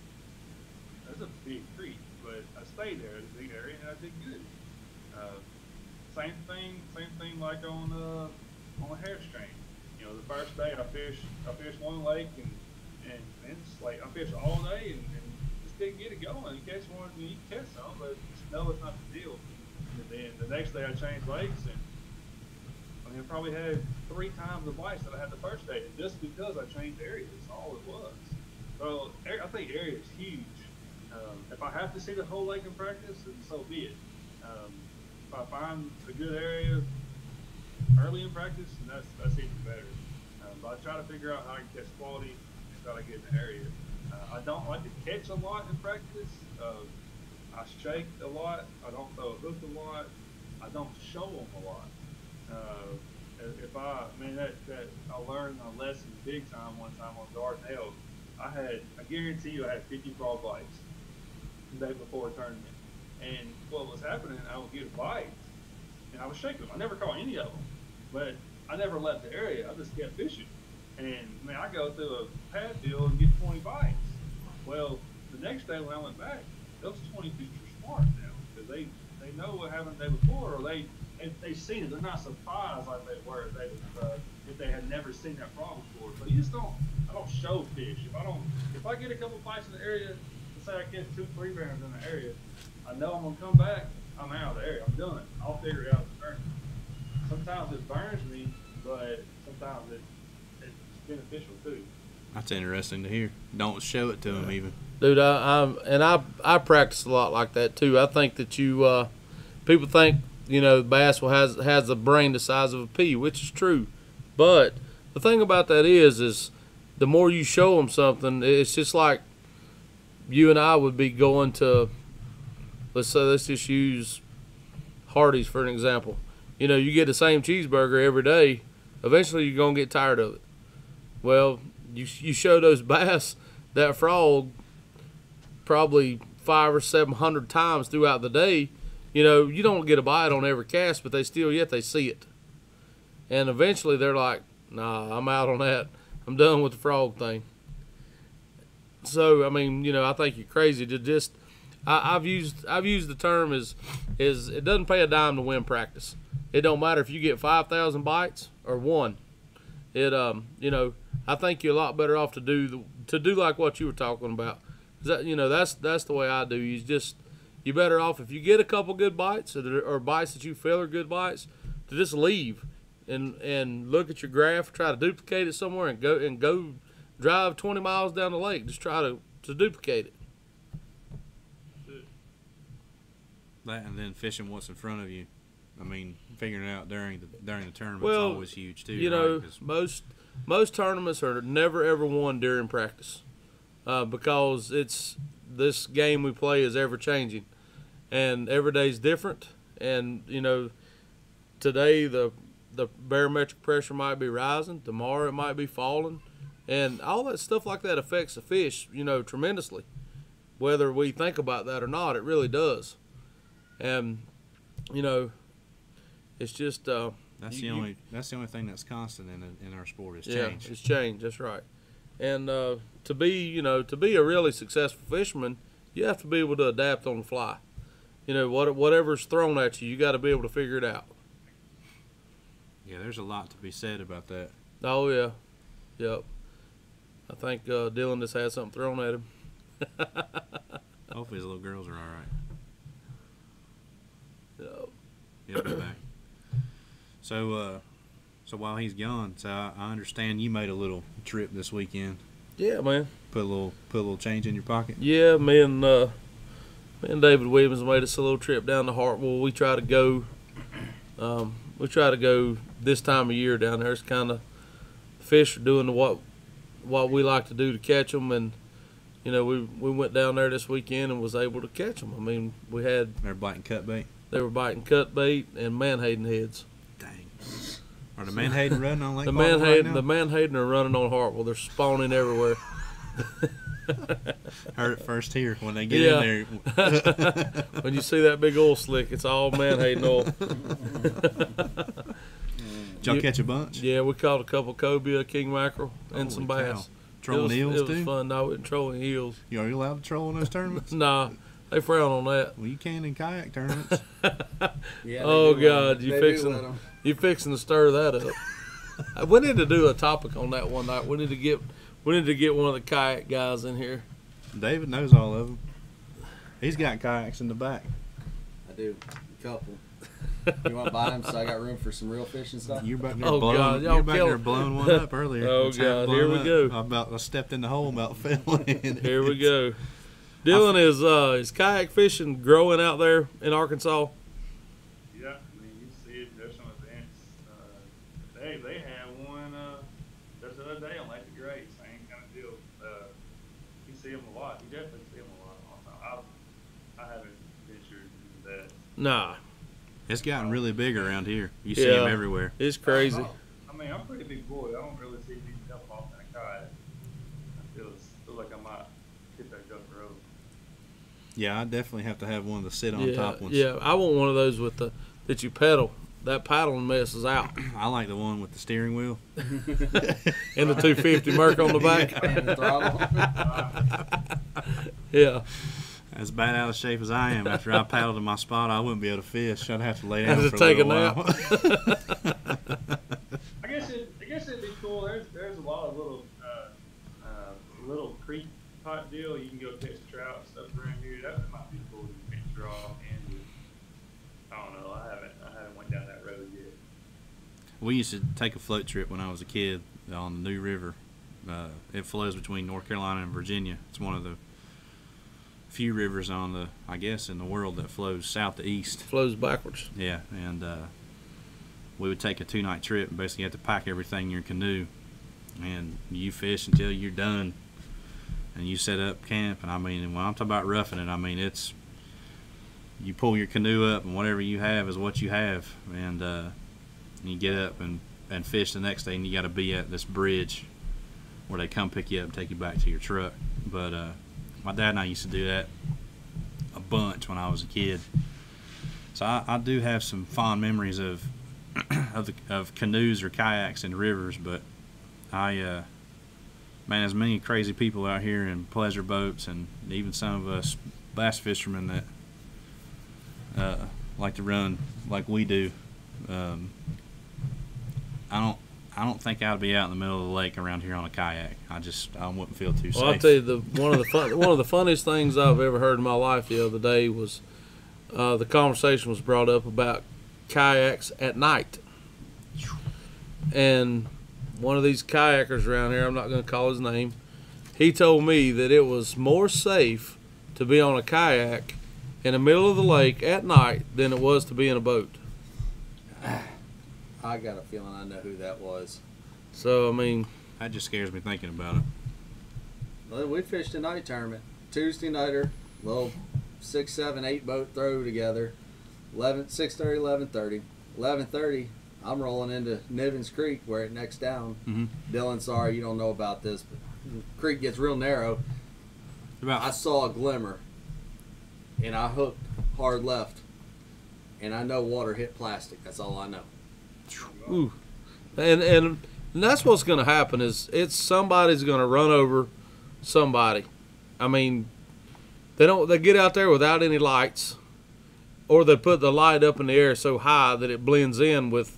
That's a big creek, but I stayed there. It's a big area, and I did good. Same thing like on a hair string. The first day I fished one lake, and it's like I fished all day and just didn't get it going. You catch one, you catch some, but just know it's not the deal. And then the next day I changed lakes, and I probably had 3 times the bites that I had the first day, just because I changed areas. That's all it was. So I think area is huge. If I have to see the whole lake in practice, then so be it. If I find a good area early in practice, then that's even better. But I try to figure out how I can catch quality and try to get in the area. I don't like to catch a lot in practice. I shake a lot. I don't throw a hook a lot. I don't show them a lot. I learned a lesson big time one time on Dardanelle. I guarantee you I had 50 frog bites the day before a tournament. And what was happening, I would get bites, and I was shaking them. I never caught any of them, but I never left the area. I just kept fishing. And, I go through a pad field and get 20 bites. Well, the next day when I went back, those 20 fish are smart now, because they know what happened the day before, or they seen it. They're not surprised like they were if they had never seen that frog before. So I don't show fish. If I get a couple bites in the area, let's say I catch 2-3 pounders in the area, I know I'm gonna come back. I'm out of the area. I'm done. I'll figure it out in the tournament. Sometimes it burns me, but sometimes it's beneficial too. That's interesting to hear. Don't show it to them even. Dude, I practice a lot like that too. I think that people think bass has a brain the size of a pea, which is true, but the thing about that is the more you show them something, it's just like you and I would be going to, let's just use Hardee's for an example. You get the same cheeseburger every day, eventually you're gonna get tired of it. Well, you show those bass that frog probably 500 or 700 times throughout the day. You don't get a bite on every cast, but they see it. And eventually they're like, nah, I'm out on that. I'm done with the frog thing. So, I think you're crazy to just, I've used the term is it doesn't pay a dime to win practice. It don't matter if you get 5,000 bites or 1. I think you're a lot better off to do like what you were talking about. That's the way I do. You're better off if you get a couple good bites or bites that you feel are good bites, to just leave and look at your graph, try to duplicate it somewhere, and go drive 20 miles down the lake. Just try to duplicate it. That, and then fishing what's in front of you. Figuring it out during the tournament is Well, always huge too. Right? Most tournaments are never ever won during practice, because this game we play is ever changing, and every day's different. And today the barometric pressure might be rising, tomorrow it might be falling, and all that stuff like that affects the fish tremendously, whether we think about that or not. It really does. And it's just that's the only thing that's constant in our sport is change. Yeah, it's change. That's right. And to be a really successful fisherman, you have to be able to adapt on the fly. Whatever's thrown at you, you got to be able to figure it out. Yeah, there's a lot to be said about that. Oh yeah, yep. I think Dylan just had something thrown at him. Hopefully his little girls are all right. Yep. He'll be back. So while he's gone, I understand you made a little trip this weekend. Yeah, man. Put a little change in your pocket. Yeah, me and David Williams made us a little trip down to Hartwell. We try to go. We try to go this time of year down there. It's kind of fish are doing what we like to do to catch them, and we went down there this weekend and was able to catch them. They're biting cut bait. They were biting cut bait and menhaden heads. Dang. Are the Menhaden running on Lake The Hartwell right now? Menhaden are running on Hartwell. They're spawning everywhere. Heard it first here when they get Yeah. in there. When you see that big oil slick, it's all Menhaden oil. Did y'all catch a bunch? Yeah, we caught a couple cobia, king mackerel, and some Holy bass. cow. Trolling eels It was too? fun. No, we wasn't trolling eels. You are you allowed to troll in those tournaments? Nah, they frown on that. Well, you can in kayak tournaments. Yeah, Oh, they do let 'em. God, you They fixing- do let 'em. You fixing to stir that up. We need to do a topic on that one night. We need to get one of the kayak guys in here. David knows all of them. He's got kayaks in the back. I do. A couple. You want to buy them so I got room for some real fish and stuff? You're back there Oh, blowing. God, y'all You're back kill- there blowing one up earlier. Oh, It's half God, here blown we up. go. I stepped in the hole, about fell in. Here we go. Dylan, is kayak fishing growing out there in Arkansas? Yeah, I mean, you see it. There's some events. They had one just the other day on Lake the Great. Same kind of deal. You see them a lot. You definitely see them a lot. I haven't ventured into that. Nah, It's gotten really big around here. You see Yeah. them everywhere. it's crazy. I mean, I'm a pretty big boy. I don't really see me jump off in a kayak. I feel like I might hit that jump road. Yeah, I definitely have to have one of the sit on Yeah, top ones. yeah. I want one of those with that you pedal. That paddling mess is out, I like the one with the steering wheel. and the 250 Merc on the back. And the throttle. Yeah, As bad out of shape as I am, after I paddled to my spot, I wouldn't be able to fish. I'd have to lay down Have to for take a a little nap. while. I guess it'd be cool. There's a lot of little creek type deal. You can go catch trout and stuff around here. That might be cool to venture off into. I don't know. I haven't went down that road yet. We used to take a float trip when I was a kid on the New River. It flows between North Carolina and Virginia. It's one of the few rivers on the, I guess, in the world that flows south to east. flows backwards. Yeah, and we would take a 2-night trip and basically have to pack everything in your canoe, and you fish until you're done, and you set up camp. And I mean, when I'm talking about roughing it, I mean it's you pull your canoe up and whatever you have is what you have, and you get up and fish the next day, and you got to be at this bridge where they come pick you up and take you back to your truck. But my dad and I used to do that a bunch when I was a kid. So I do have some fond memories of of canoes or kayaks in rivers, but man, there's many crazy people out here in pleasure boats, and even some of us bass fishermen that like to run like we do. I don't think I'd be out in the middle of the lake around here on a kayak. I wouldn't feel too safe. Well, I'll tell you, one of the funniest things I've ever heard in my life the other day was the conversation was brought up about kayaks at night, and one of these kayakers around here, I'm not going to call his name, he told me that it was more safe to be on a kayak in the middle of the lake at night than it was to be in a boat. I got a feeling I know who that was. So I mean, That just scares me thinking about it. Well, we fished a night tournament. Tuesday nighter, little 6, 7, 8 boat throw together. 6:30, 11:30. 11:30, I'm rolling into Nivens Creek where it necks down. Mhm. Dylan, sorry you don't know about this, but the creek gets real narrow. I saw a glimmer, and I hooked hard left, and I know water hit plastic. That's all I know. ooh. And that's what's going to happen is somebody's going to run over somebody. I mean, they get out there without any lights, or they put the light up in the air so high that it blends in with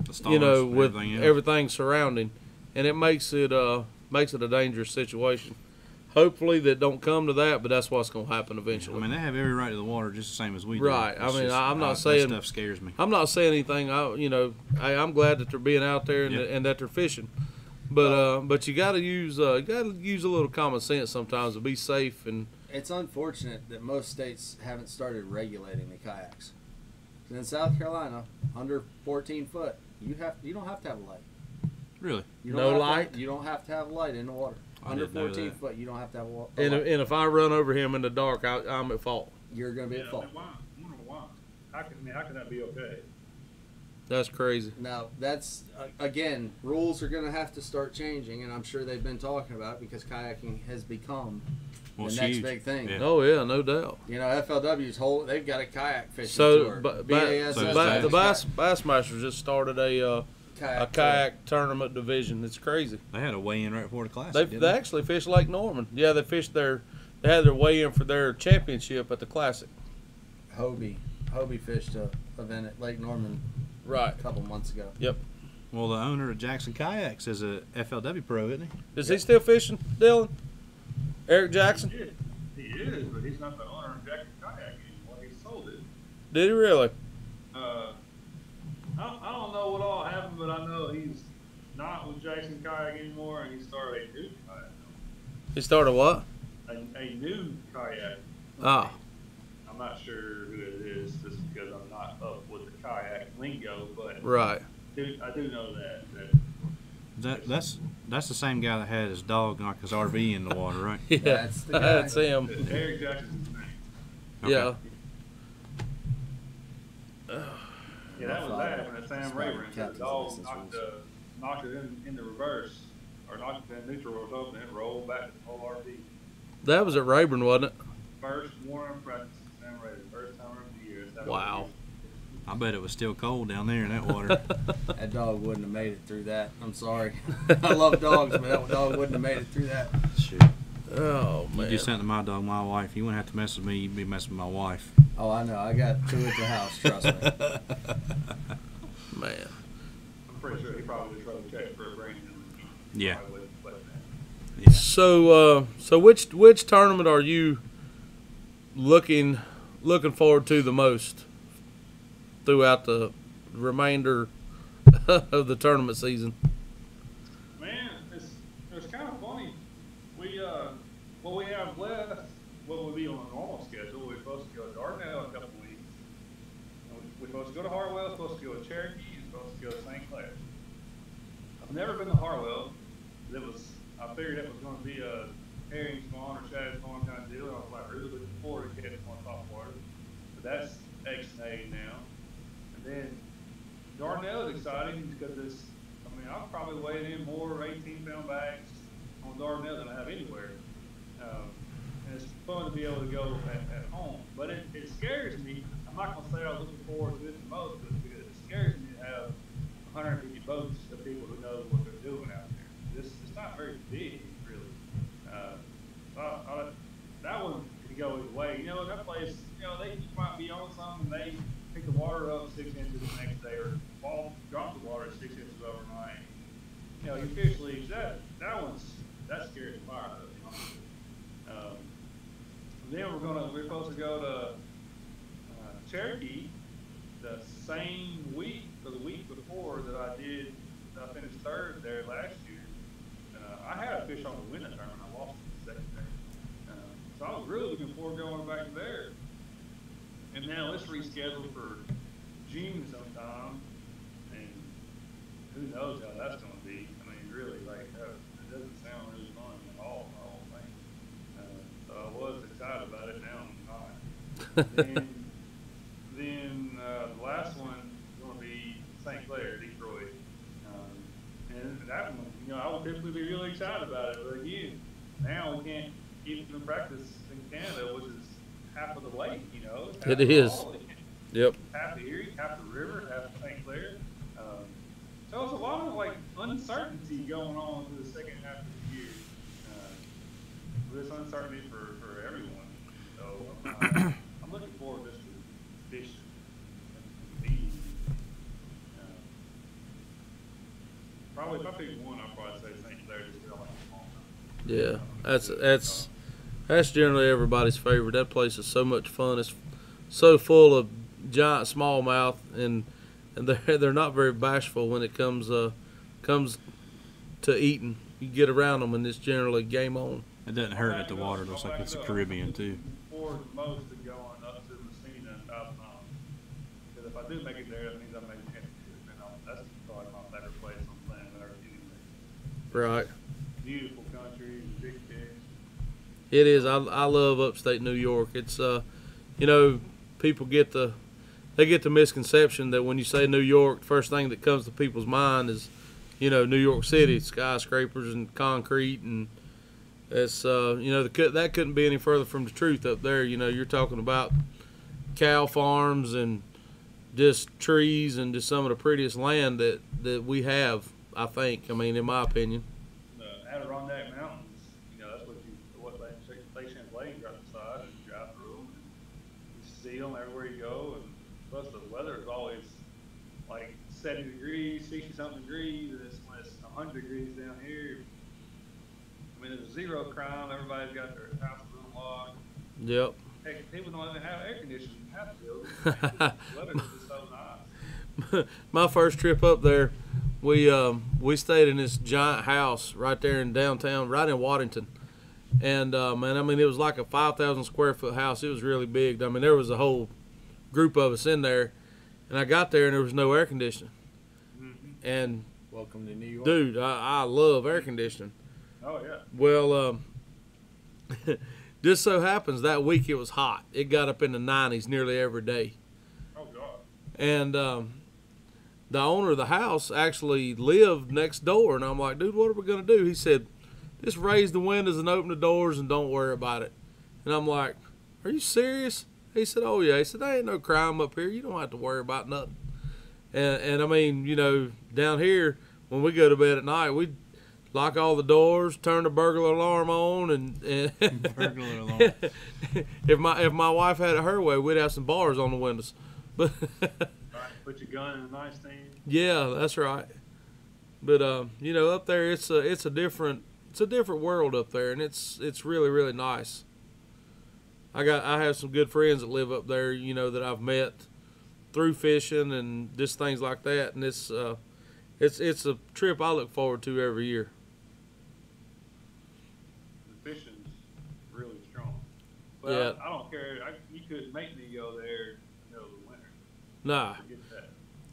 The stars and with everything else. everything surrounding, and it makes it a dangerous situation. Hopefully that don't come to that, but that's what's going to happen eventually. I mean, they have every right to the water just the same as we do. Right. It's I mean, just, I'm not that saying- stuff scares me. I'm not saying anything. I'm glad that they're being out there and, Yeah. and that they're fishing, but you got to use a little common sense sometimes to be safe. And It's unfortunate that most states haven't started regulating the kayaks. In South Carolina, under 14 foot, you don't have to have a light. Really? You No have to light? have- you don't have to have a light in the water. I Under didn't know 14 that. foot, you don't have to have a light. and if I run over him in the dark, I'm at fault. You're going to be Yeah, at I fault. mean, why? I wonder why. How can that be okay? That's crazy. Now, that's, again, rules are going to have to start changing, and I'm sure they've been talking about it because kayaking has become Well, the it's next huge. big thing. Yeah. Oh yeah, no doubt. You know, FLW's they've got a kayak fishing So, tour. but BASS so has Bass- the a Bassmasters just started a kayak, kayak tournament division. It's crazy. They had a weigh-in right before the classic. They didn't they actually fished Lake Norman. Yeah, they had their weigh in for their championship at the classic. tour. Hobie fished a event at Lake Norman Right. a couple months ago. Well, the owner of Jackson Kayaks is a FLW pro, isn't he? Is he still fishing, Dylan? Eric Jackson? He is, but he's not the owner of Jackson Kayak anymore. He sold it. Did he really? I don't know what all happened, but I know he's not with Jackson Kayak anymore, and he started a new kayak. He started what? A new kayak. Ah, I'm not sure who it is, just because I'm not up with the kayak lingo, but right. I do know that. That's the same guy that had his dog knock his RV in the water, right? Yeah, That's the guy. that's him. Eric Jackson's his name. Okay. Yeah. Yeah, that was that when Sam That's Rayburn right, said the dog captain's knocked it in the reverse, or knocked it in neutral or something, and rolled back to the whole RV. That was at Rayburn, wasn't it? First warm practice, Sam Rayburn, first time of the year. Wow. I bet it was still cold down there in that water. That dog wouldn't have made it through that. I'm sorry. I love dogs, but that dog wouldn't have made it through that. Shoot. Oh You man. do something to my dog, my wife. You wouldn't have to mess with me. You'd be messing with my wife. Oh, I know. I got two at the house. Trust me. Man. I'm pretty sure he probably just wrote a check for a brain. Yeah. Probably wouldn't play that. Yeah. So which tournament are you looking forward to the most throughout the remainder of the tournament season? Man, it's kind of funny. What we have left, what would be on a normal schedule, we're supposed to go to Dardanelle in a couple of weeks. We're supposed to go to Harwell, supposed to go to Cherokee, and supposed to go to St. Clair. I've never been to Harwell. I figured it was going to be a herring spawn or shad spawn kind of deal, and I was like really looking forward to catching on top water. But that's X-nayed now. And then Dardanelle is exciting because I'll probably weigh in more 18-pound bags on Dardanelle than I have anywhere. And it's fun to be able to go at home. But it scares me. I'm not going to say I was looking forward to it the most, but because it scares me to have 150 boats of people who know what they're doing out there. It's not very big, really. That one could go either way. You know, that place, they might be on something, they pick the water up 6 inches the next day, or drop the water 6 inches overnight. Your fish leaves, that's scary as fire, though. Then we're supposed to go to Cherokee the same week or the week before that I finished third there last year. I had a fish on the winning tournament. I lost it the second there. So I was really looking forward to going back there. And now let's reschedule for June sometime. And who knows how that's going to be. I mean, really, it doesn't sound really fun at all, the whole thing. So I was excited about it. Now I'm not. Then the last one is going to be St. Clair, Detroit. And that one, I would typically be really excited about it. But again, now we can't keep them practice in Canada, which is half of the lake, Half It of is. Raleigh, Yep. half the Erie, half the river, half St. Clair. So it's a lot of uncertainty going on through the second half of the year. This uncertainty for everyone. So I'm looking forward just to fishing and feeding. Probably if I pick one, I'll probably say St. Clair just because I like the small time. Yeah. That's generally everybody's favorite. That place is so much fun. It's so full of giant smallmouth, and they're not very bashful when it comes to eating. You get around them, and it's generally game on. It doesn't hurt that the water looks like it's the Caribbean too. Forward most to going up to Messina and Thousand Islands. Because if I do make it there, that means I make it. That's probably my favorite place on planet Earth anyway. Right. Beautiful country, big fish. It is. I love upstate New York. It's people get the they get the misconception that when you say New York, the first thing that comes to people's mind is, New York City, skyscrapers and concrete, and it's that couldn't be any further from the truth up there. You're talking about cow farms and just trees and just some of the prettiest land that we have. I think. I mean, in my opinion. The Adirondack Mountains, that's what they send planes right beside and drive through them. You see them everywhere you go, and plus the weather is always like 70 degrees, 60-something degrees, and it's when it's 100 degrees down here. I mean, there's zero crime. Everybody's got their house room locked. Yep. Heck, people don't even have air conditioning in half the building. The weather's just so nice. My first trip up there, we stayed in this giant house right there in downtown, right in Waddington, and man, I mean, it was like a 5,000 square foot house. It was really big. I mean, there was a whole group of us in there, and I got there and there was no air conditioning. Mm-hmm. And Welcome to New York. dude, I love air conditioning. Oh yeah. Well, just so happens that week it was hot. It got up in the 90s nearly every day. Oh god. And the owner of the house actually lived next door. And I'm like, dude, what are we going to do? He said, just raise the windows and open the doors and don't worry about it. And I'm like, are you serious? He said, oh, yeah. He said, there ain't no crime up here. You don't have to worry about nothing. And I mean, down here, when we go to bed at night, we lock all the doors, turn the burglar alarm on, and Burglar alarm. if my wife had it her way, we'd have some bars on the windows. But Right, put your gun in a nightstand. yeah, that's right. But up there, it's a different world up there, and it's really, really nice. I have some good friends that live up there, that I've met through fishing and just things like that, and it's a trip I look forward to every year. The fishing's really strong. But Yeah. I don't care. You couldn't make me go there in the middle of the winter. Nah. Forget that.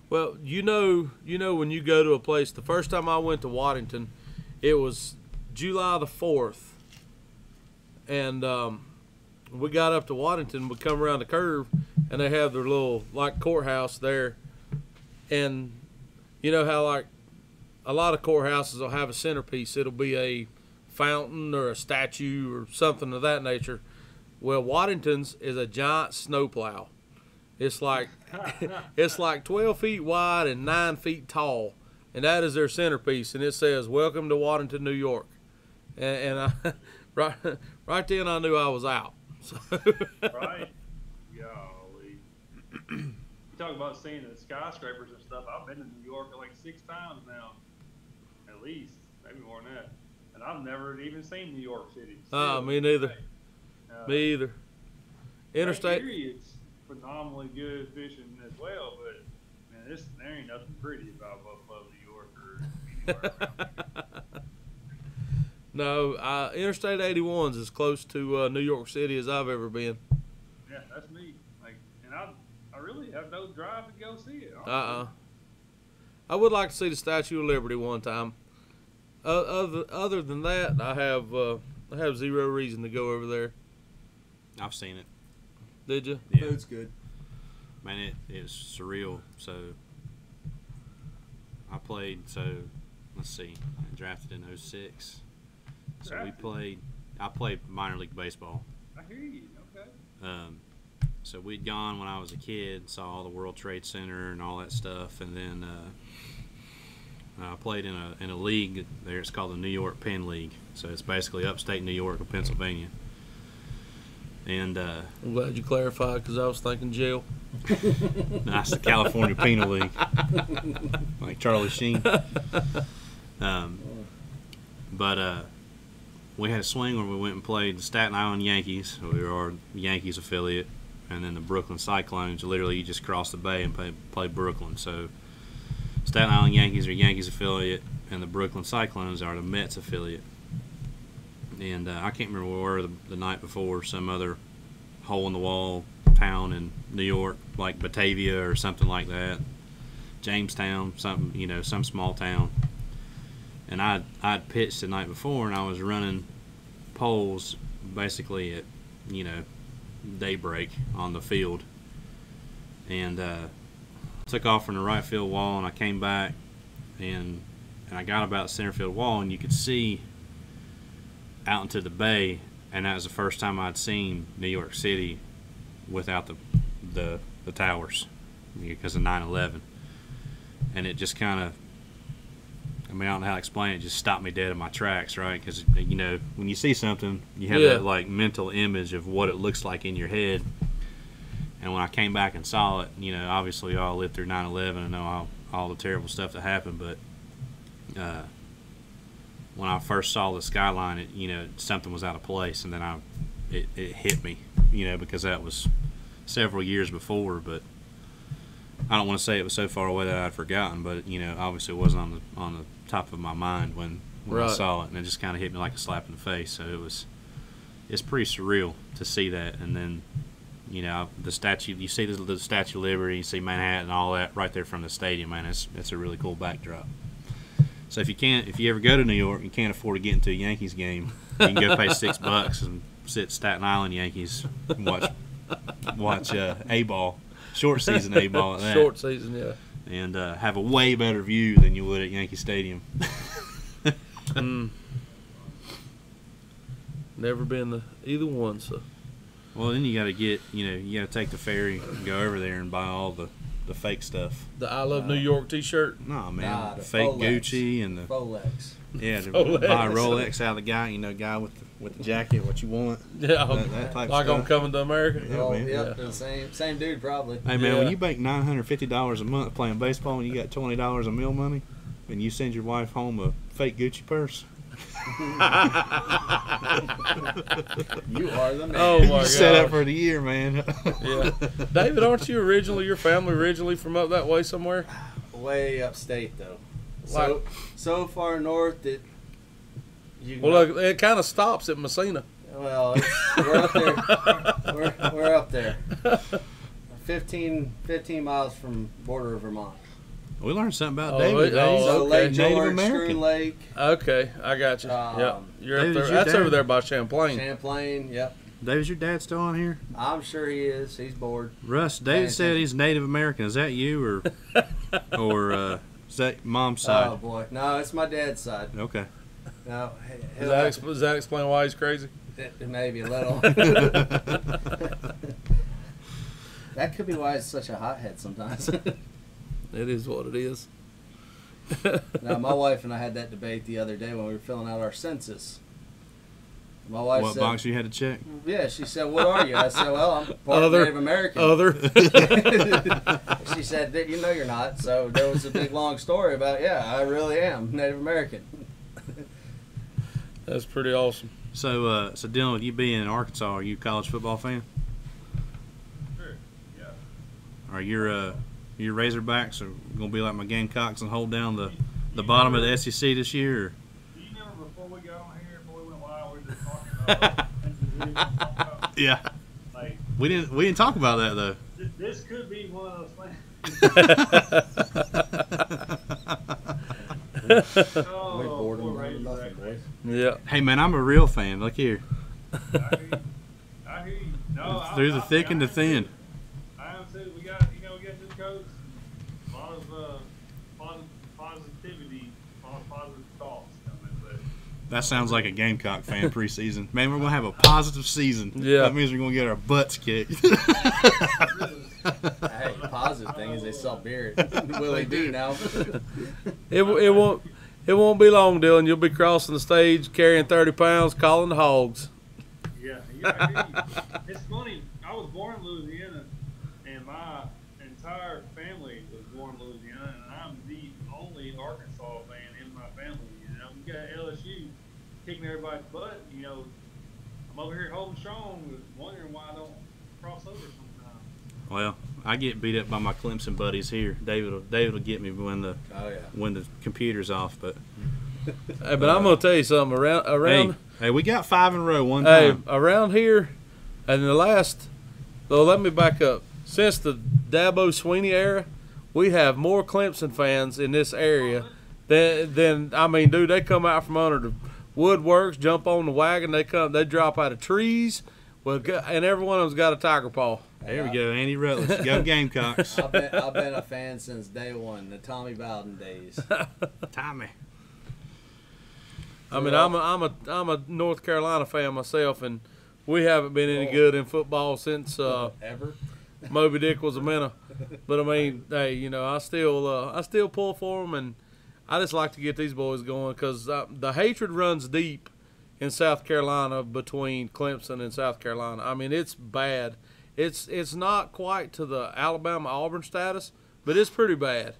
Well, when you go to a place, the first time I went to Waddington, it was July the 4th. And we got up to Waddington, we come around the curve, and they have their little, like, courthouse there. And you know how, like, a lot of courthouses will have a centerpiece. It'll be a fountain or a statue or something of that nature. Well, Waddington's is a giant snowplow. It's like 12 feet wide and 9 feet tall, and that is their centerpiece. And it says, "Welcome to Waddington, New York." And I, right then I knew I was out. So Right? Golly. You talk about seeing the skyscrapers and stuff. I've been to New York like 6 times now, at least, maybe more than that. And I've never even seen New York City. me neither. Me either. Interstate. It's phenomenally good fishing as well, but man, there ain't nothing pretty about Buffalo, New York, or anywhere around. No, Interstate 81's as close to New York City as I've ever been. Yeah, that's me. And I really have no drive to go see it. I would like to see the Statue of Liberty one time. Other than that, I have zero reason to go over there. I've seen it. Did you? Yeah. Food's good. Man, it is surreal. So I played. So let's see. I drafted in 06. So I played minor league baseball. I hear you. Okay. So we'd gone when I was a kid, saw all the World Trade Center and all that stuff, and then I played in a league there. It's called the New York Penn League. So it's basically upstate New York or Pennsylvania. And I'm glad you clarified because I was thinking jail. that's the California Penal League, like Charlie Sheen. But we had a swing where we went and played the Staten Island Yankees. We were our Yankees affiliate, and then the Brooklyn Cyclones. Literally, you just cross the bay and play Brooklyn. So Staten Island Yankees are Yankees affiliate, and the Brooklyn Cyclones are the Mets affiliate. And I can't remember where we were the night before, some other hole-in-the-wall town in New York, like Batavia or something like that. Jamestown, something, some small town. And I'd pitched the night before, and I was running poles basically at, daybreak on the field. and took off from the right field wall, and I came back, and I got about the center field wall, and you could see out into the bay, and that was the first time I'd seen New York City without the towers because of 9/11, and it just kind of, I mean, I don't know how to explain it. It just stopped me dead in my tracks, right? Because, you know, when you see something, you have that, like, mental image of what it looks like in your head. And when I came back and saw it, you know, obviously we all lived through 9/11 and know all the terrible stuff that happened. But when I first saw the skyline, it, you know, something was out of place. And then it hit me, you know, because that was several years before. But I don't want to say it was so far away that I'd forgotten. But, you know, obviously it wasn't on the top of my mind when I saw it, and it just kind of hit me like a slap in the face. So it's pretty surreal to see that. And then, you know, the statue, you see the Statue of Liberty, you see Manhattan, all that right there from the stadium, man. It's a really cool backdrop. So if you ever go to New York and can't afford to get into a Yankees game, you can go pay $6 and sit at Staten Island Yankees and watch A-ball, short season A-ball at that. Short season, yeah. And have a way better view than you would at Yankee Stadium. Never been to either one, so. Well, then you got to take the ferry and go over there and buy all the fake stuff. The I Love New York T-shirt? No, man. the fake Folex. Gucci and the Rolex. Yeah, to Rolex. buy a Rolex out of the guy, you know, guy with the jacket, what you want. Yeah, that type like of on stuff. Coming to America. Yeah, Oh, man. yep, Yeah. the same dude probably. Hey, man, when Yeah. you make $950 a month playing baseball and you got $20 of meal money, and you send your wife home a fake Gucci purse, You are the man. Oh, my you God. set up for the year, man. Yeah. David, aren't you your family originally from up that way somewhere? Way upstate though. Like- So far north that you. Well, look, it kind of stops at Messina. Well, we're up there. We're up there. 15 miles from border of Vermont. We learned something about Oh, David. oh, He's So okay. Lake Native George, American. Schroon Lake, Okay, I got you. Yep. You're up David, there. is your That's dad- over there by Champlain. Champlain. Yep. David's your dad still on here? I'm sure he is. He's bored. Russ, David said he's Native American. Is that you or is that mom's Oh side? boy, no, it's my dad's side. Okay. No, Does that explain why he's crazy? maybe a little. That could be why it's such a hothead sometimes. It is what it is. Now, my wife and I had that debate the other day when we were filling out our census. My wife What said, box you had to check? "Yeah." She said, "What are you?" I said, "Well, I'm part of Other. Native American." Other. She said, "You know you're not." So there was a big long story about, yeah, I really am Native American. That's pretty awesome. So, Dylan, with you being in Arkansas, are you a college football fan? Sure. Yeah. Are your Razorbacks are going to be like my Gamecocks and hold down the bottom of the SEC this year? Or? Do you remember before we got on here, before we went live, we were just talking about Yeah. like We didn't talk about that though. this could be one of those things. Oh, We bored poor them with Razorback. nothing, boys. Yeah. Hey man, I'm a real fan. Look here, I hear you. No, through the thick and the thin. I am too. We got new coach. A lot of positivity, a lot of positive thoughts coming. But That sounds like a Gamecock fan preseason. Man, we're gonna have a positive season. Yeah. That means we're gonna get our butts kicked. Hey, positive thing is they sell beer at Willie D now. It won't be long, Dylan. You'll be crossing the stage carrying 30 pounds, calling the hogs. yeah, I hear you. It's funny. I was born in Louisiana, and my entire family was born in Louisiana, and I'm the only Arkansas fan in my family. You know, we got LSU kicking everybody's butt. You know, I'm over here holding strong, wondering why I don't cross over sometimes. Well, I get beat up by my Clemson buddies here. David will get me when the Oh yeah. computer's off. But Hey, but I'm gonna tell you something. Around hey, we got 5 in a row one hey, time. around here, and let me back up. Since the Dabo Sweeney era, we have more Clemson fans in this area than I mean, dude, they come out from under the woodworks, jump on the wagon, they drop out of trees. Well, and every one of them's got a tiger paw. There we go, Andy Rutledge. Go Gamecocks. I've been a fan since day one, the Tommy Bowden days. Tommy. I mean, I'm a North Carolina fan myself, and we haven't been any good in football since Ever? Moby Dick was a minnow. But I mean, hey, you know, I still pull for them, and I just like to get these boys going because the hatred runs deep in South Carolina between Clemson and South Carolina. I mean, it's bad. It's not quite to the Alabama Auburn status, but it's pretty bad.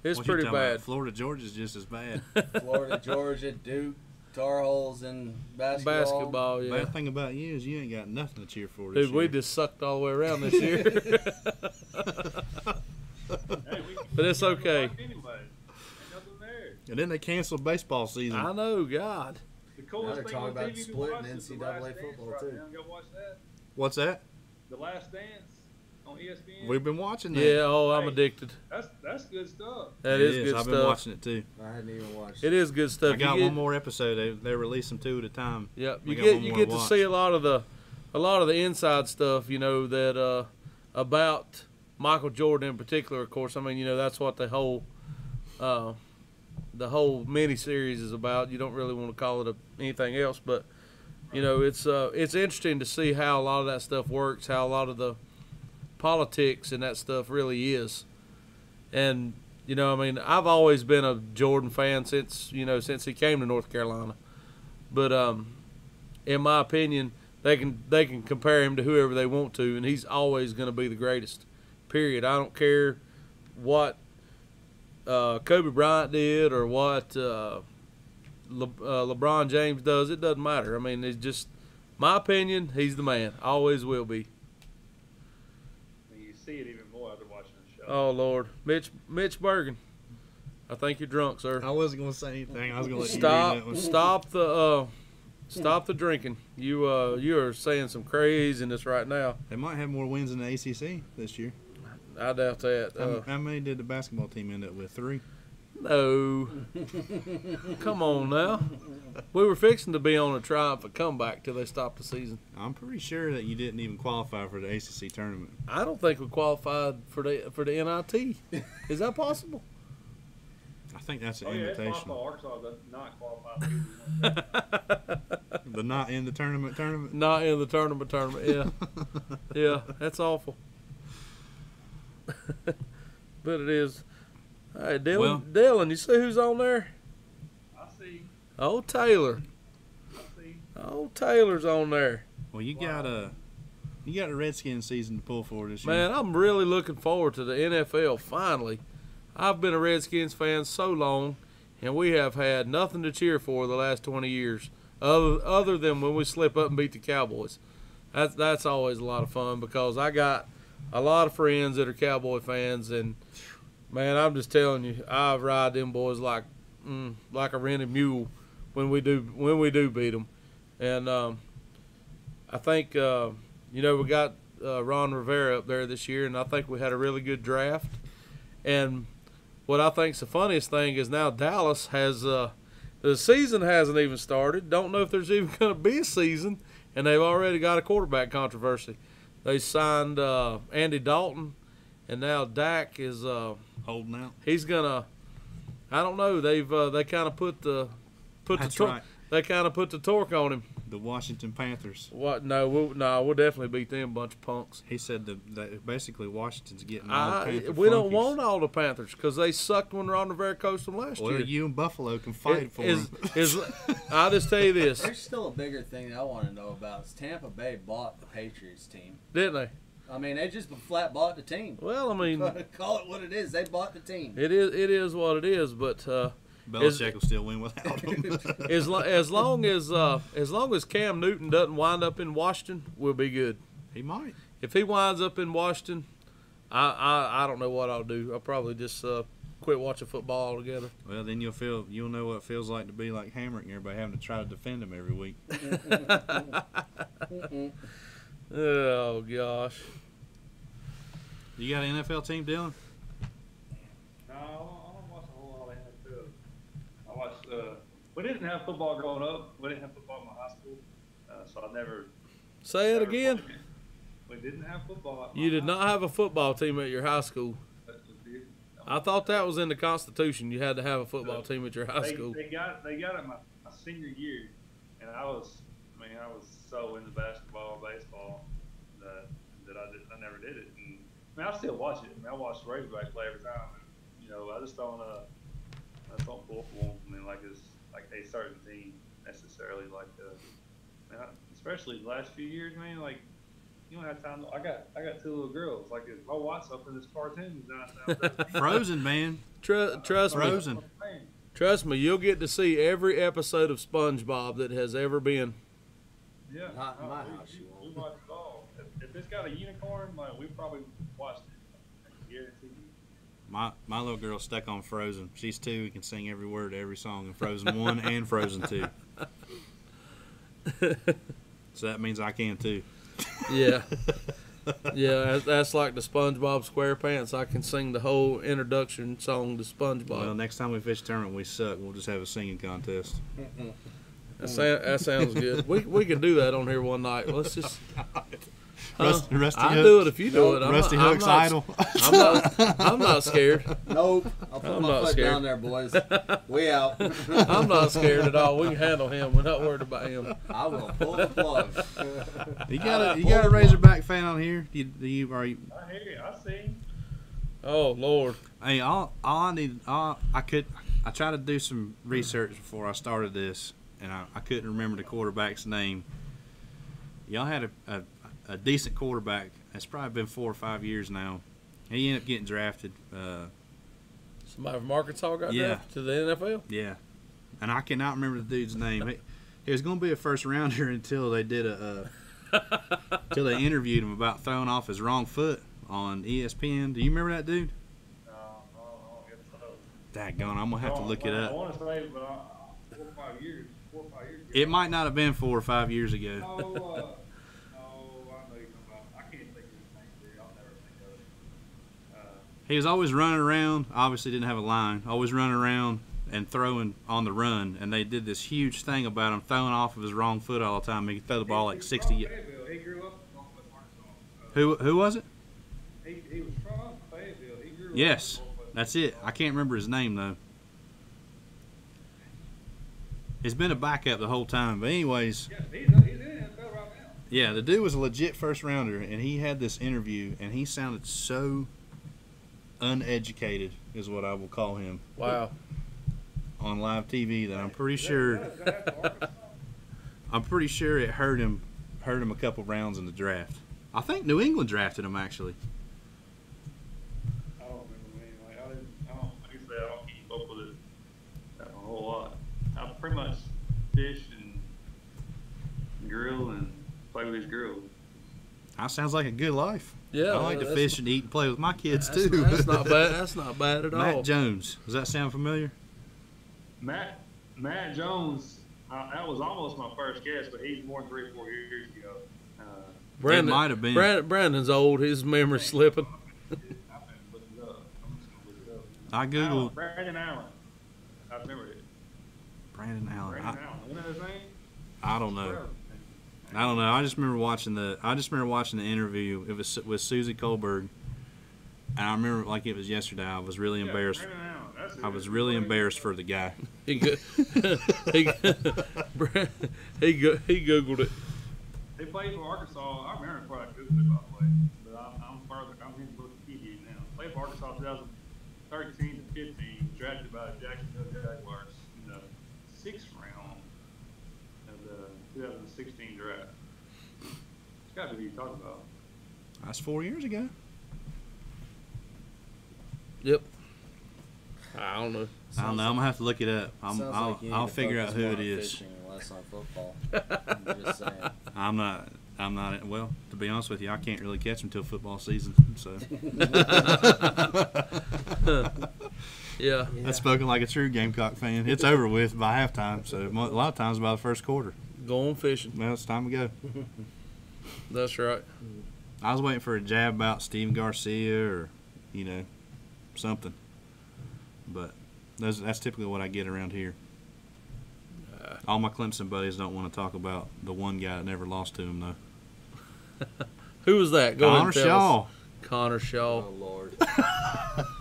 It's What you pretty talking bad. about? Florida Georgia's just as bad. Florida, Georgia, Duke, Tar Heels, and basketball. Basketball, yeah. Bad thing about you is you ain't got nothing to cheer for this Dude, we year. just sucked all the way around this year. But it's okay. Anyway, ain't nothing there. And then they canceled baseball season. I know, God. The coolest they're thing talking on about TV to splitting watch is The NCAA Last Dance football, right too. now. Go watch that. What's that? The Last Dance on ESPN. We've been watching that. Yeah, oh, I'm Hey. addicted. That's good stuff. That It is good I've stuff. been watching it too. I hadn't even watched It is good stuff. I got You get- one more episode. They release them 2 at a time. Yep, I you got get one you more get to watch. see a lot of the inside stuff, you know, that about Michael Jordan in particular. Of course, I mean, you know, that's what the whole mini series is about. You don't really want to call it anything else, but you know, it's interesting to see how a lot of that stuff works, how a lot of the politics and that stuff really is. And you know, I mean, I've always been a Jordan fan since he came to North Carolina. But in my opinion, they can compare him to whoever they want to, and he's always going to be the greatest. Period. I don't care what Kobe Bryant did or what LeBron James does. It doesn't matter. I mean, it's just my opinion. He's the man. Always will be. And you see it even more after watching the show. Oh Lord, Mitch Bergen. I think you're drunk, sir. I wasn't going to say anything. I was going to let you read that one. Stop the drinking. You are saying some craziness right now. They might have more wins in the ACC this year. I doubt that. How many did the basketball team end up with? 3? No. Come on now. We were fixing to be on a triumphant comeback till they stopped the season. I'm pretty sure that you didn't even qualify for the ACC tournament. I don't think we qualified for the NIT. Is that possible? I think that's an Oh yeah, it's invitation. possible Arkansas does not qualify. The not in the tournament. Not in the tournament. Yeah. Yeah, that's awful. But it is. All right, Dylan, you see who's on there? I see. Old Taylor. I see. Old Taylor's on there. Well, you got a Redskins season to pull for this year. Man, I'm really looking forward to the NFL finally. I've been a Redskins fan so long, and we have had nothing to cheer for the last 20 years, other than when we slip up and beat the Cowboys. That's always a lot of fun because I got a lot of friends that are Cowboy fans, and man, I'm just telling you, I ride them boys like a rented mule when we do beat them. And I think we got Ron Rivera up there this year, and I think we had a really good draft. And what I think's the funniest thing is now Dallas has the season hasn't even started. Don't know if there's even going to be a season, and they've already got a quarterback controversy. They signed Andy Dalton, and now Dak is holding out. he's gonna. I don't know. They kind of put the That's right. They kind of put the torque on him. The Washington Panthers. What? No, we'll definitely beat them bunch of punks. He said that basically Washington's getting all the Panther We don't flunkies. want all the Panthers because they sucked when Ron Rivera coached them last Well, year. you and Buffalo can fight for him. I'll just tell you this, There's still a bigger thing that I want to know about is Tampa Bay bought the Patriots team. didn't they? I mean, they just flat bought the team. Well, I mean, Call it what it is. They bought the team. it is what it is. But Belichick will still win without him. as long as Cam Newton doesn't wind up in Washington, we'll be good. He might. If he winds up in Washington, I don't know what I'll do. I'll probably just quit watching football altogether. Well, then you'll know what it feels like to be like Hamrick and everybody having to try to defend him every week. Oh gosh. You got an NFL team, Dylan? No, I don't watch a whole lot of NFL. I watched. We didn't have football growing up. We didn't have football in my high school, so I never Say it again. We didn't have football. At my You did house. not have a football team at your high school. But we did. I thought that was in the Constitution. You had to have a football team at your high school. They got it my senior year, and I was so into basketball, baseball that I never did it. And I still watch it. I watch the Razorbacks play every time. And, I just don't pull for them. Like a certain team necessarily. Especially the last few years, man. Like you don't have time. I got two little girls. Like if I watch something in this cartoon, Frozen, man. Trust me. Frozen. Trust me, you'll get to see every episode of SpongeBob that has ever been. Yeah, Not in my house, you we won't. watch it all. If it's got a unicorn, we probably watched it. I guarantee you. My little girl's stuck on Frozen. She's 2. We can sing every word to every song in Frozen 1 and Frozen 2. So that means I can too. Yeah. Yeah, that's like the SpongeBob SquarePants. I can sing the whole introduction song to SpongeBob. Well, next time we fish a tournament, we suck. We'll just have a singing contest. That sounds good. We can do that on here one night. Let's just. Rusty I'll Hooks. do it if you do it. Rusty Hooks idol. I'm not scared. Nope. I'll put I'm my not foot scared. down there, boys. We out. I'm not scared at all. We can handle him. We're not worried about him. I will pull the plug. You got a Razorback fan on here? Are you? I hear you. I see. Oh Lord. Hey, all I need. I tried to do some research before I started this, and I couldn't remember the quarterback's name. Y'all had a decent quarterback. It's probably been 4 or 5 years now. He ended up getting drafted. Somebody from Arkansas got Yeah. drafted to the NFL. Yeah, and I cannot remember the dude's name. He was going to be a first rounder until they did until they interviewed him about throwing off his wrong foot on ESPN. Do you remember that dude? No, I don't get so. Daggone, I'm gonna have to look it I up. want to say, but 4 or 5 years. 4 or 5 years ago. It might not have been 4 or 5 years ago. No, I know you're talking about. I can't think of his name. Dude. I'll never think of it. He was always running around. Obviously, didn't have a line. Always running around and throwing on the run. And they did this huge thing about him throwing off of his wrong foot all the time. He could throw the ball like 60. He grew up in Northwest Arkansas. Who was it? He was from Fayetteville. He grew up Yes, in Northwest that's it. I can't remember his name though. He's been a backup the whole time. But anyways, Yeah, he's in the NFL right now. yeah, the dude was a legit first rounder, and he had this interview, and he sounded so uneducated, is what I will call him, Wow. on live TV that I'm pretty sure it hurt him a couple rounds in the draft. I think New England drafted him actually. I don't remember when. Like, I don't keep up with it a whole lot. I pretty much fish and grill and play with these girls. That sounds like a good life. Yeah. I like to that's- fish and eat and play with my kids That's, too. that's not bad. That's not bad at all. Matt Jones. Does that sound familiar? Matt Jones, that was almost my first guess, but he's more than 3 or 4 years ago. Brandon, might have been. Brandon's old. His memory's slipping. I'm just gonna look it up. I googled Brandon Allen. I remember it. Brandon Allen. Brandon Allen. You know his name? I don't know. I don't know. I just remember watching the interview. It was with Susie Kohlberg, and I remember like it was yesterday. I was really embarrassed. Brandon Allen. That's I was really embarrassed for the guy. He googled it. They played for Arkansas. I remember before I Googled it, by the way. But I'm in Wikipedia now. Played for Arkansas 2013 to 15. Drafted by the Jacksonville Jaguars in the 6th round of the 2016 draft. It's got to be who you're talking about. That's 4 years ago. Yep. I don't know. I don't know. I'm gonna have to look it up. Sounds like you need I'll to figure out focus who more it on is. fishing and less on football. I'm just saying. I'm not. Well, to be honest with you, I can't really catch them till football season. So Yeah. that's spoken like a true Gamecock fan. It's over with by halftime. So a lot of times by the first quarter. Going fishing. Well, it's time to go. That's right. I was waiting for a jab about Steve Garcia or, something. But that's typically what I get around here. All my Clemson buddies don't want to talk about the one guy that never lost to him, though. Who was that? Go ahead Connor and tell Shaw. us. Connor Shaw. Oh Lord,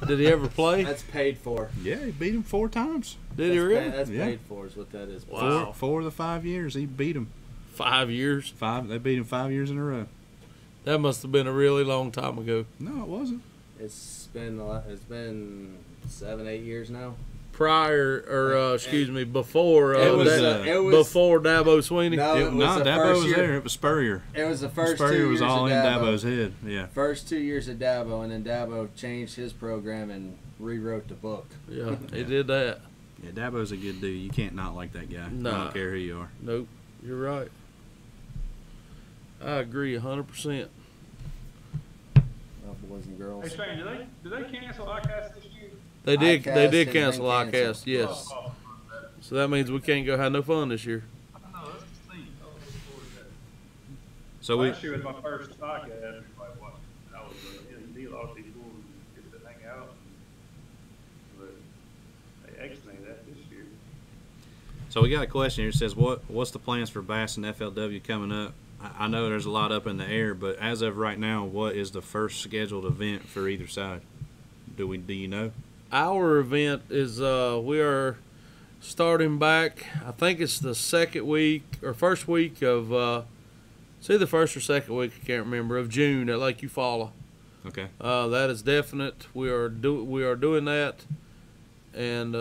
Did he ever play? that's paid for. Yeah, he beat him 4 times. Did he really? That's Yeah. paid for. Is what that is. Wow. 4 of the 5 years he beat him. 5 years. 5. They beat him 5 years in a row. That must have been a really long time ago. No, it wasn't. It's been 7-8 years now. Prior, or excuse me, before It was, before Dabo Sweeney. No, it was the Dabo first was year. there. It was Spurrier. It was the first 2 Spurrier years was all of in Dabo. Dabo's head. Yeah. First 2 years of Dabo, and then Dabo changed his program and rewrote the book. Yeah, he did that. Yeah, Dabo's a good dude. You can't not like that guy. I Nah. don't care who you are. Nope, you're right. I agree 100%. Oh, boys and girls. Hey, Shane, did they cancel ICAST this year? They did. ICAST They did has cancel been ICAST. canceled. Yes. Oh, So that means we can't go have no fun this year. no, that's the thing. I was looking forward to that. So we Last year was my first podcast. Like, what? I was a lot of people get to hang out. But they exited that this year. So we got a question here. It says, what's the plans for Bass and FLW coming up? I know there's a lot up in the air, but as of right now, what is the first scheduled event for either side? Do you know? Our event is we are starting back. I think it's the second week or first week of it's either first or second week, I can't remember, of June at Lake Eufaula. Okay. That is definite. We are doing that, and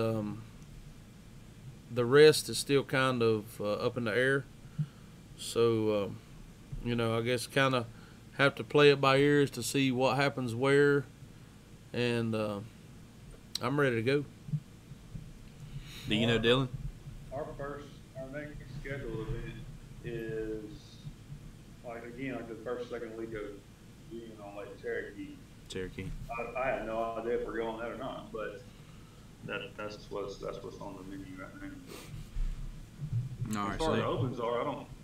the rest is still kind of up in the air. So, I guess kind of have to play it by ears to see what happens where, and I'm ready to go. Do you know Dylan? Our next scheduled event is like the first second week of June on Lake Cherokee. I have no idea if we're going that or not, but that's what's on the menu right now. All As right. far as the So opens are,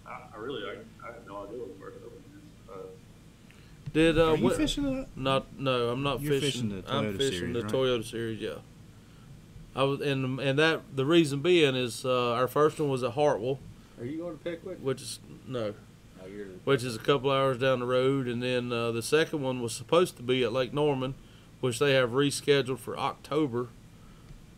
I have no idea what the first open is. Did are you what- fishing that? No, I'm not You're fishing. fishing the I'm Toyota fishing series, the right? Toyota Series. Yeah. I was, and that the reason being is our first one was at Hartwell, Are you going to Pickwick? which is no, Oh, you're which is a couple hours down the road, and then the second one was supposed to be at Lake Norman, which they have rescheduled for October.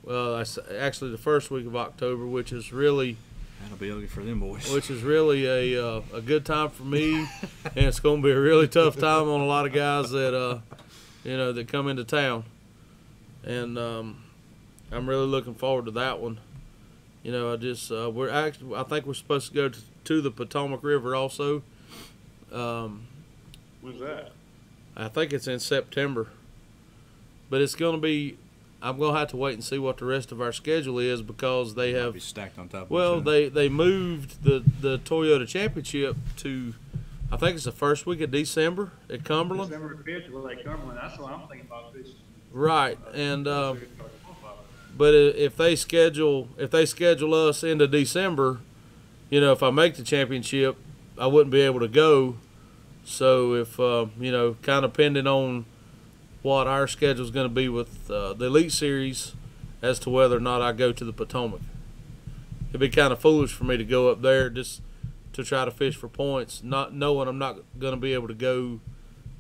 Well, actually the first week of October, which is really That'll be ugly for them boys. a good time for me, and it's going to be a really tough time on a lot of guys that that come into town, and I'm really looking forward to that one. I just I think we're supposed to go to the Potomac River also. When's that? I think it's in September, but it's going to be. I'm going to have to wait and see what the rest of our schedule is because they Might have. be stacked on top of Well, each other. they moved the Toyota Championship to, I think it's the first week of December at Cumberland. December 5th with Lake Cumberland. That's what I'm thinking about fishing. Right, and but if they schedule us into December, if I make the championship, I wouldn't be able to go. So if kind of pending on what our schedule is going to be with the Elite Series, as to whether or not I go to the Potomac. It'd be kind of foolish for me to go up there just to try to fish for points, not knowing I'm not going to be able to go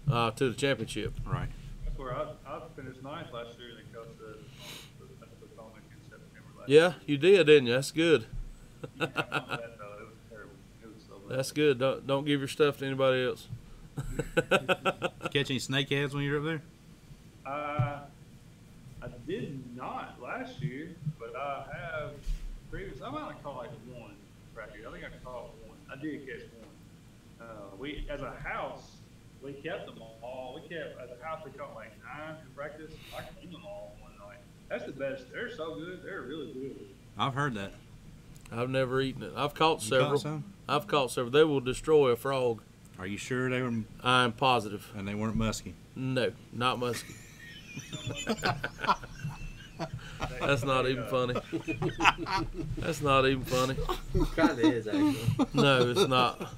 to the championship. Right. That's where I finished ninth last year, and it comes to the Potomac in September last Yeah, you did, didn't you? That's good. year. It was terrible. It was so bad. That's good. Don't give your stuff to anybody else. Catch any snakeheads when you're up there? I did not last year, but I have previous. I might have caught like one bracket. I think I caught one. I did catch one. We, as a house, we kept them all. As a house, we caught like 9 in practice. I can eat them all one night. That's the best. They're so good. They're really good. I've heard that. I've never eaten it. I've caught You several. caught some? I've caught several. They will destroy a frog. Are you sure they were I'm positive. and they weren't musky? No, not musky. That's not even funny. That's not even funny. Kind of is actually. No, it's not.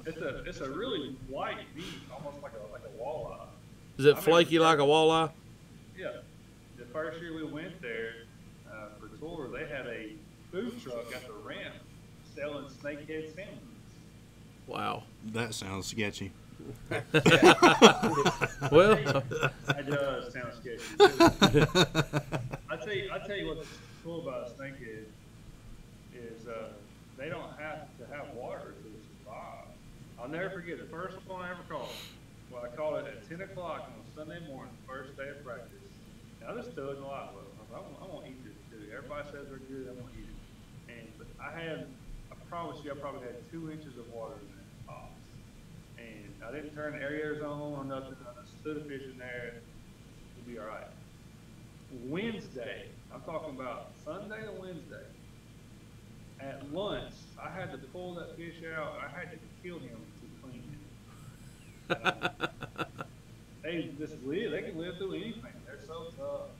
It's a really white meat, almost like a walleye. Is it flaky like a walleye? Yeah. The first year we went there for tour, they had a food truck at the ramp selling snakehead sandwiches. Wow. That sounds sketchy. Well, That does sound sketchy. I tell you what's cool about a snakehead is they don't have to have water to survive. I'll never forget the first one I ever caught. Well, I caught it at 10 o'clock on a Sunday morning, first day of practice. And I just threw it in the live well. I want to eat this too. Everybody says they're good. I want to eat it. And but I promise you, I probably had 2 inches of water in that box. And I didn't turn the aerators on or nothing. I just stood a fish in there. It'll be all right. Wednesday, I'm talking about Sunday to Wednesday. At lunch, I had to pull that fish out. I had to kill him to clean it. They just live. They can live through anything. They're so tough.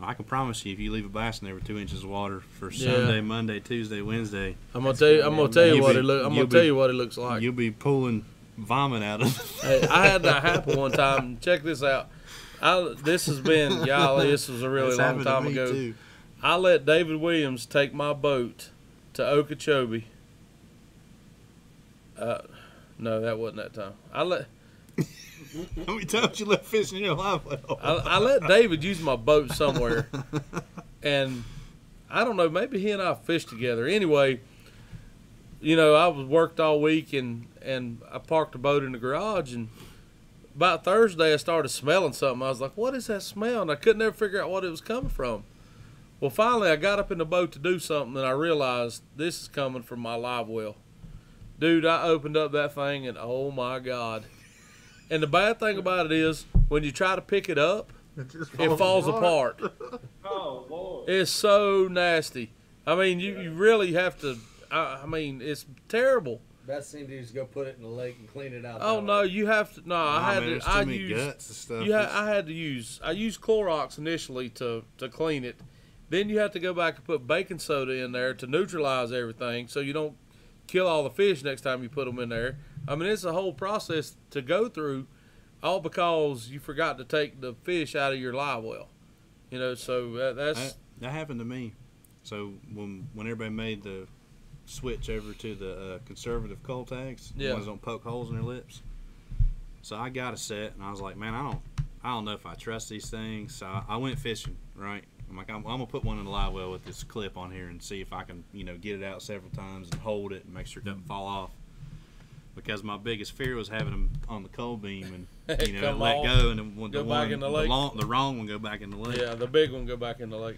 I can promise you, if you leave a bass in there with 2 inches of water for Yeah. Sunday, Monday, Tuesday, Wednesday, I'm gonna tell you. I'm gonna tell you You'll what be- it look. I'm you'll gonna tell be- you what it looks like. you'll be pulling vomit out of it. Hey, I had that happen one time. Check this out. This has been, golly, this was a really It's long happened to time me, ago. too. I let David Williams take my boat to Okeechobee. No, that wasn't that time. How many times you left fish in your live well? I let David use my boat somewhere, and I don't know, maybe he and I fished together. Anyway, you know, I was worked all week, and I parked the boat in the garage, and about Thursday I started smelling something. I was like, what is that smell? And I couldn't ever figure out what it was coming from. Well, finally I got up in the boat to do something, and I realized this is coming from my live well. Dude, I opened up that thing, and oh my God. And the bad thing about it is, when you try to pick it up, it falls apart. Oh, Lord. It's so nasty. I mean, you really have to. I mean, it's terrible. Best thing to do is go put it in the lake and clean it out. Oh that no, way. you have to. No, I had There's to. too I many used. guts and stuff. I used Clorox initially to clean it. Then you have to go back and put baking soda in there to neutralize everything, so you don't kill all the fish next time you put them in there. I mean, it's a whole process to go through, all because you forgot to take the fish out of your live well. You know, so that's That happened to me. So when everybody made the switch over to the conservative coal tags, the Yeah. ones that don't poke holes in their lips. So I got a set, and I was like, man, I don't know if I trust these things. So I went fishing, right? I'm like, I'm gonna put one in the live well with this clip on here and see if I can, get it out several times and hold it and make sure it doesn't fall off. Because my biggest fear was having them on the coal beam and Come let off, go, and then go the back one, in the lake. the wrong one go back in the lake. yeah, the big one go back in the lake.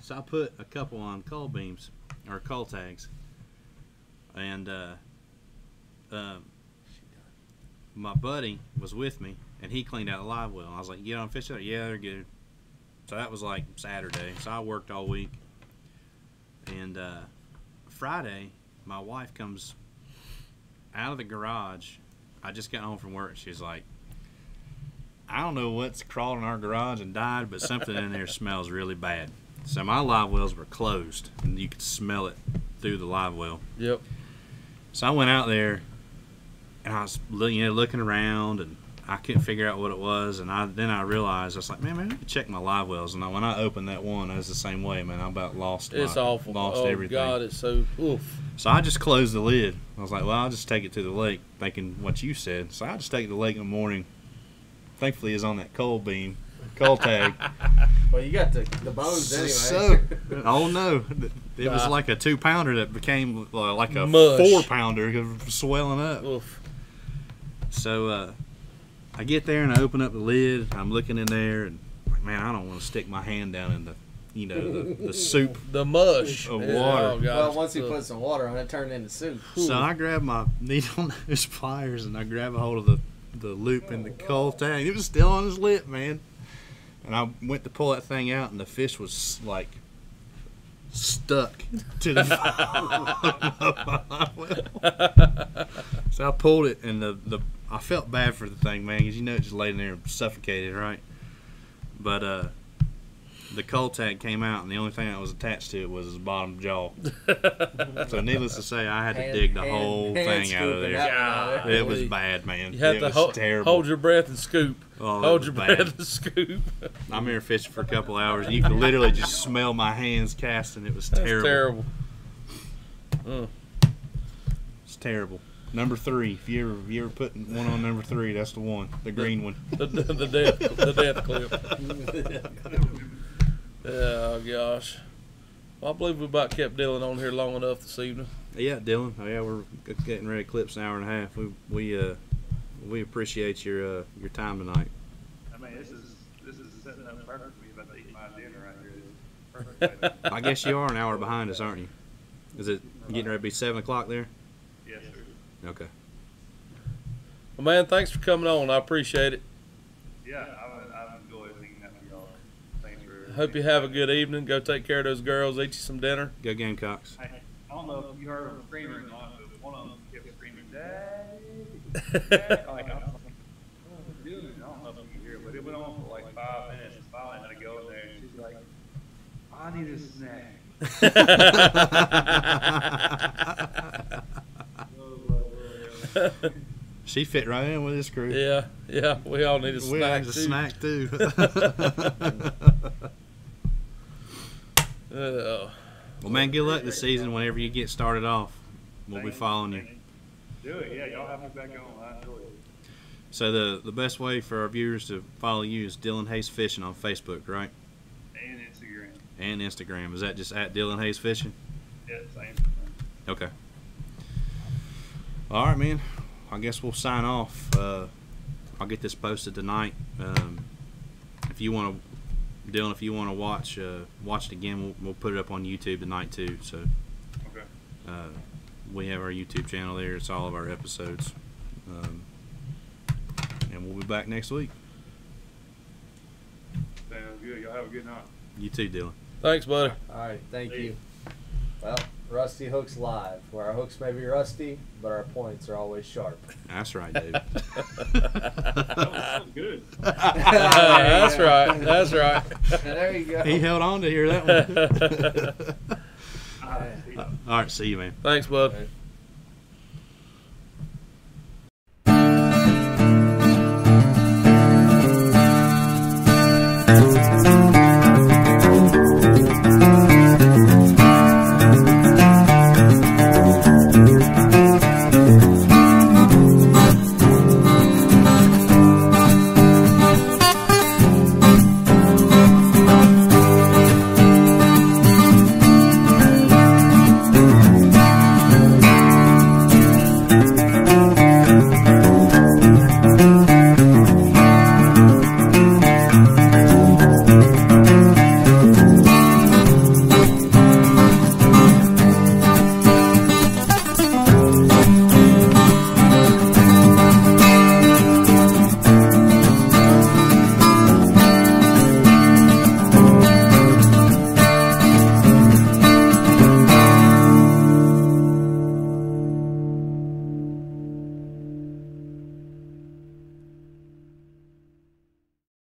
So I put a couple on coal beams or coal tags, and my buddy was with me, and he cleaned out the live well. I was like, "You get on fish out?" "Yeah, they're good." So that was like Saturday. So I worked all week, and Friday, my wife comes out of the garage. I just got home from work. She's like, I don't know what's crawled in our garage and died, but something in there smells really bad. So my live wells were closed, and you could smell it through the live well. Yep. So I went out there, and I was looking around, and I couldn't figure out what it was. And then I realized, I was like, man, I need to check my live wells. And when I opened that one, I was the same way, man. I about lost It's awful. lost everything. God, it's so oof. So I just closed the lid. I was like, well, I'll just take it to the lake, thinking what you said. So I just take it to the lake in the morning. Thankfully, it's on that coal beam, coal tag. Well, you got the bones anyway. So, oh no, it was like a 2-pounder that became like a Mush. 4-pounder swelling up. Oof. So I get there and I open up the lid. I'm looking in there, and like, man, I don't want to stick my hand down in the the soup. The mush Of Yeah, water. oh, God, Well, it's once you tough. put some water on it, it turned into soup. So I grab my needle nose pliers and I grab a hold of the loop in the coal tag. It was still on his lip, man. And I went to pull that thing out, and the fish was like stuck to the So I pulled it, and I felt bad for the thing, man, because it just laid in there suffocated, right? But the coal tag came out, and the only thing that was attached to it was his bottom jaw. So needless to say, I had to dig the whole thing out of scooping there. that one out of there. It was bad, man. You have It to was terrible. hold your breath and scoop. Oh, it Hold was your bad. breath and scoop. I'm here fishing for a couple hours, and you could literally just smell my hands casting. It was That's terrible. terrible. terrible. Number 3. If you ever put one on number 3, that's the one, the green one. The death clip. Oh gosh. Well, I believe we about kept Dylan on here long enough this evening. Yeah, Dylan. Oh, yeah, we're getting ready to clip an hour and a half. We appreciate your time tonight. I mean, this is setting up perfect for me about to eat my dinner right here. This is perfect. I guess you are an hour behind us, aren't you? Is it getting ready to be 7 o'clock there? Yes, sir. Okay. Well, man, thanks for coming on. I appreciate it. Yeah, I've enjoyed hanging out with y'all. Thanks for. Hope you have a good evening. Go take care of those girls. Eat you some dinner. Go Gamecocks. I don't know if you heard them screaming or not, but one of them kept screaming, "Dad!" Like, I don't know what you're doing. I don't know if you can hear it, but it went on for like 5 minutes. And finally, I'm gonna go in there, and she's like, "I need a snack." She fit right in with this crew. Yeah, we all need a We snack need a too. snack too. Well, man, good luck this season. Whenever you get started off, we'll be following you. Do it, yeah. Y'all have me back on. I enjoy it. So the best way for our viewers to follow you is Dylan Hayes Fishing on Facebook, right? And Instagram. And Instagram. Is that just at Dylan Hayes Fishing? Yeah, same. Okay. All right, man. I guess we'll sign off. I'll get this posted tonight. If you want to, Dylan, if you want to watch it again, we'll put it up on YouTube tonight too. So Okay. we have our YouTube channel there. It's all of our episodes, and we'll be back next week. Sounds good. Y'all have a good night. You too, Dylan. Thanks, buddy. All right, thank you. Well, Rusty Hooks Live, where our hooks may be rusty, but our points are always sharp. That's right, David. That was good. That's right. That's right. There you go. He held on to hear that one. All right, see you, man. Thanks, bud. Right.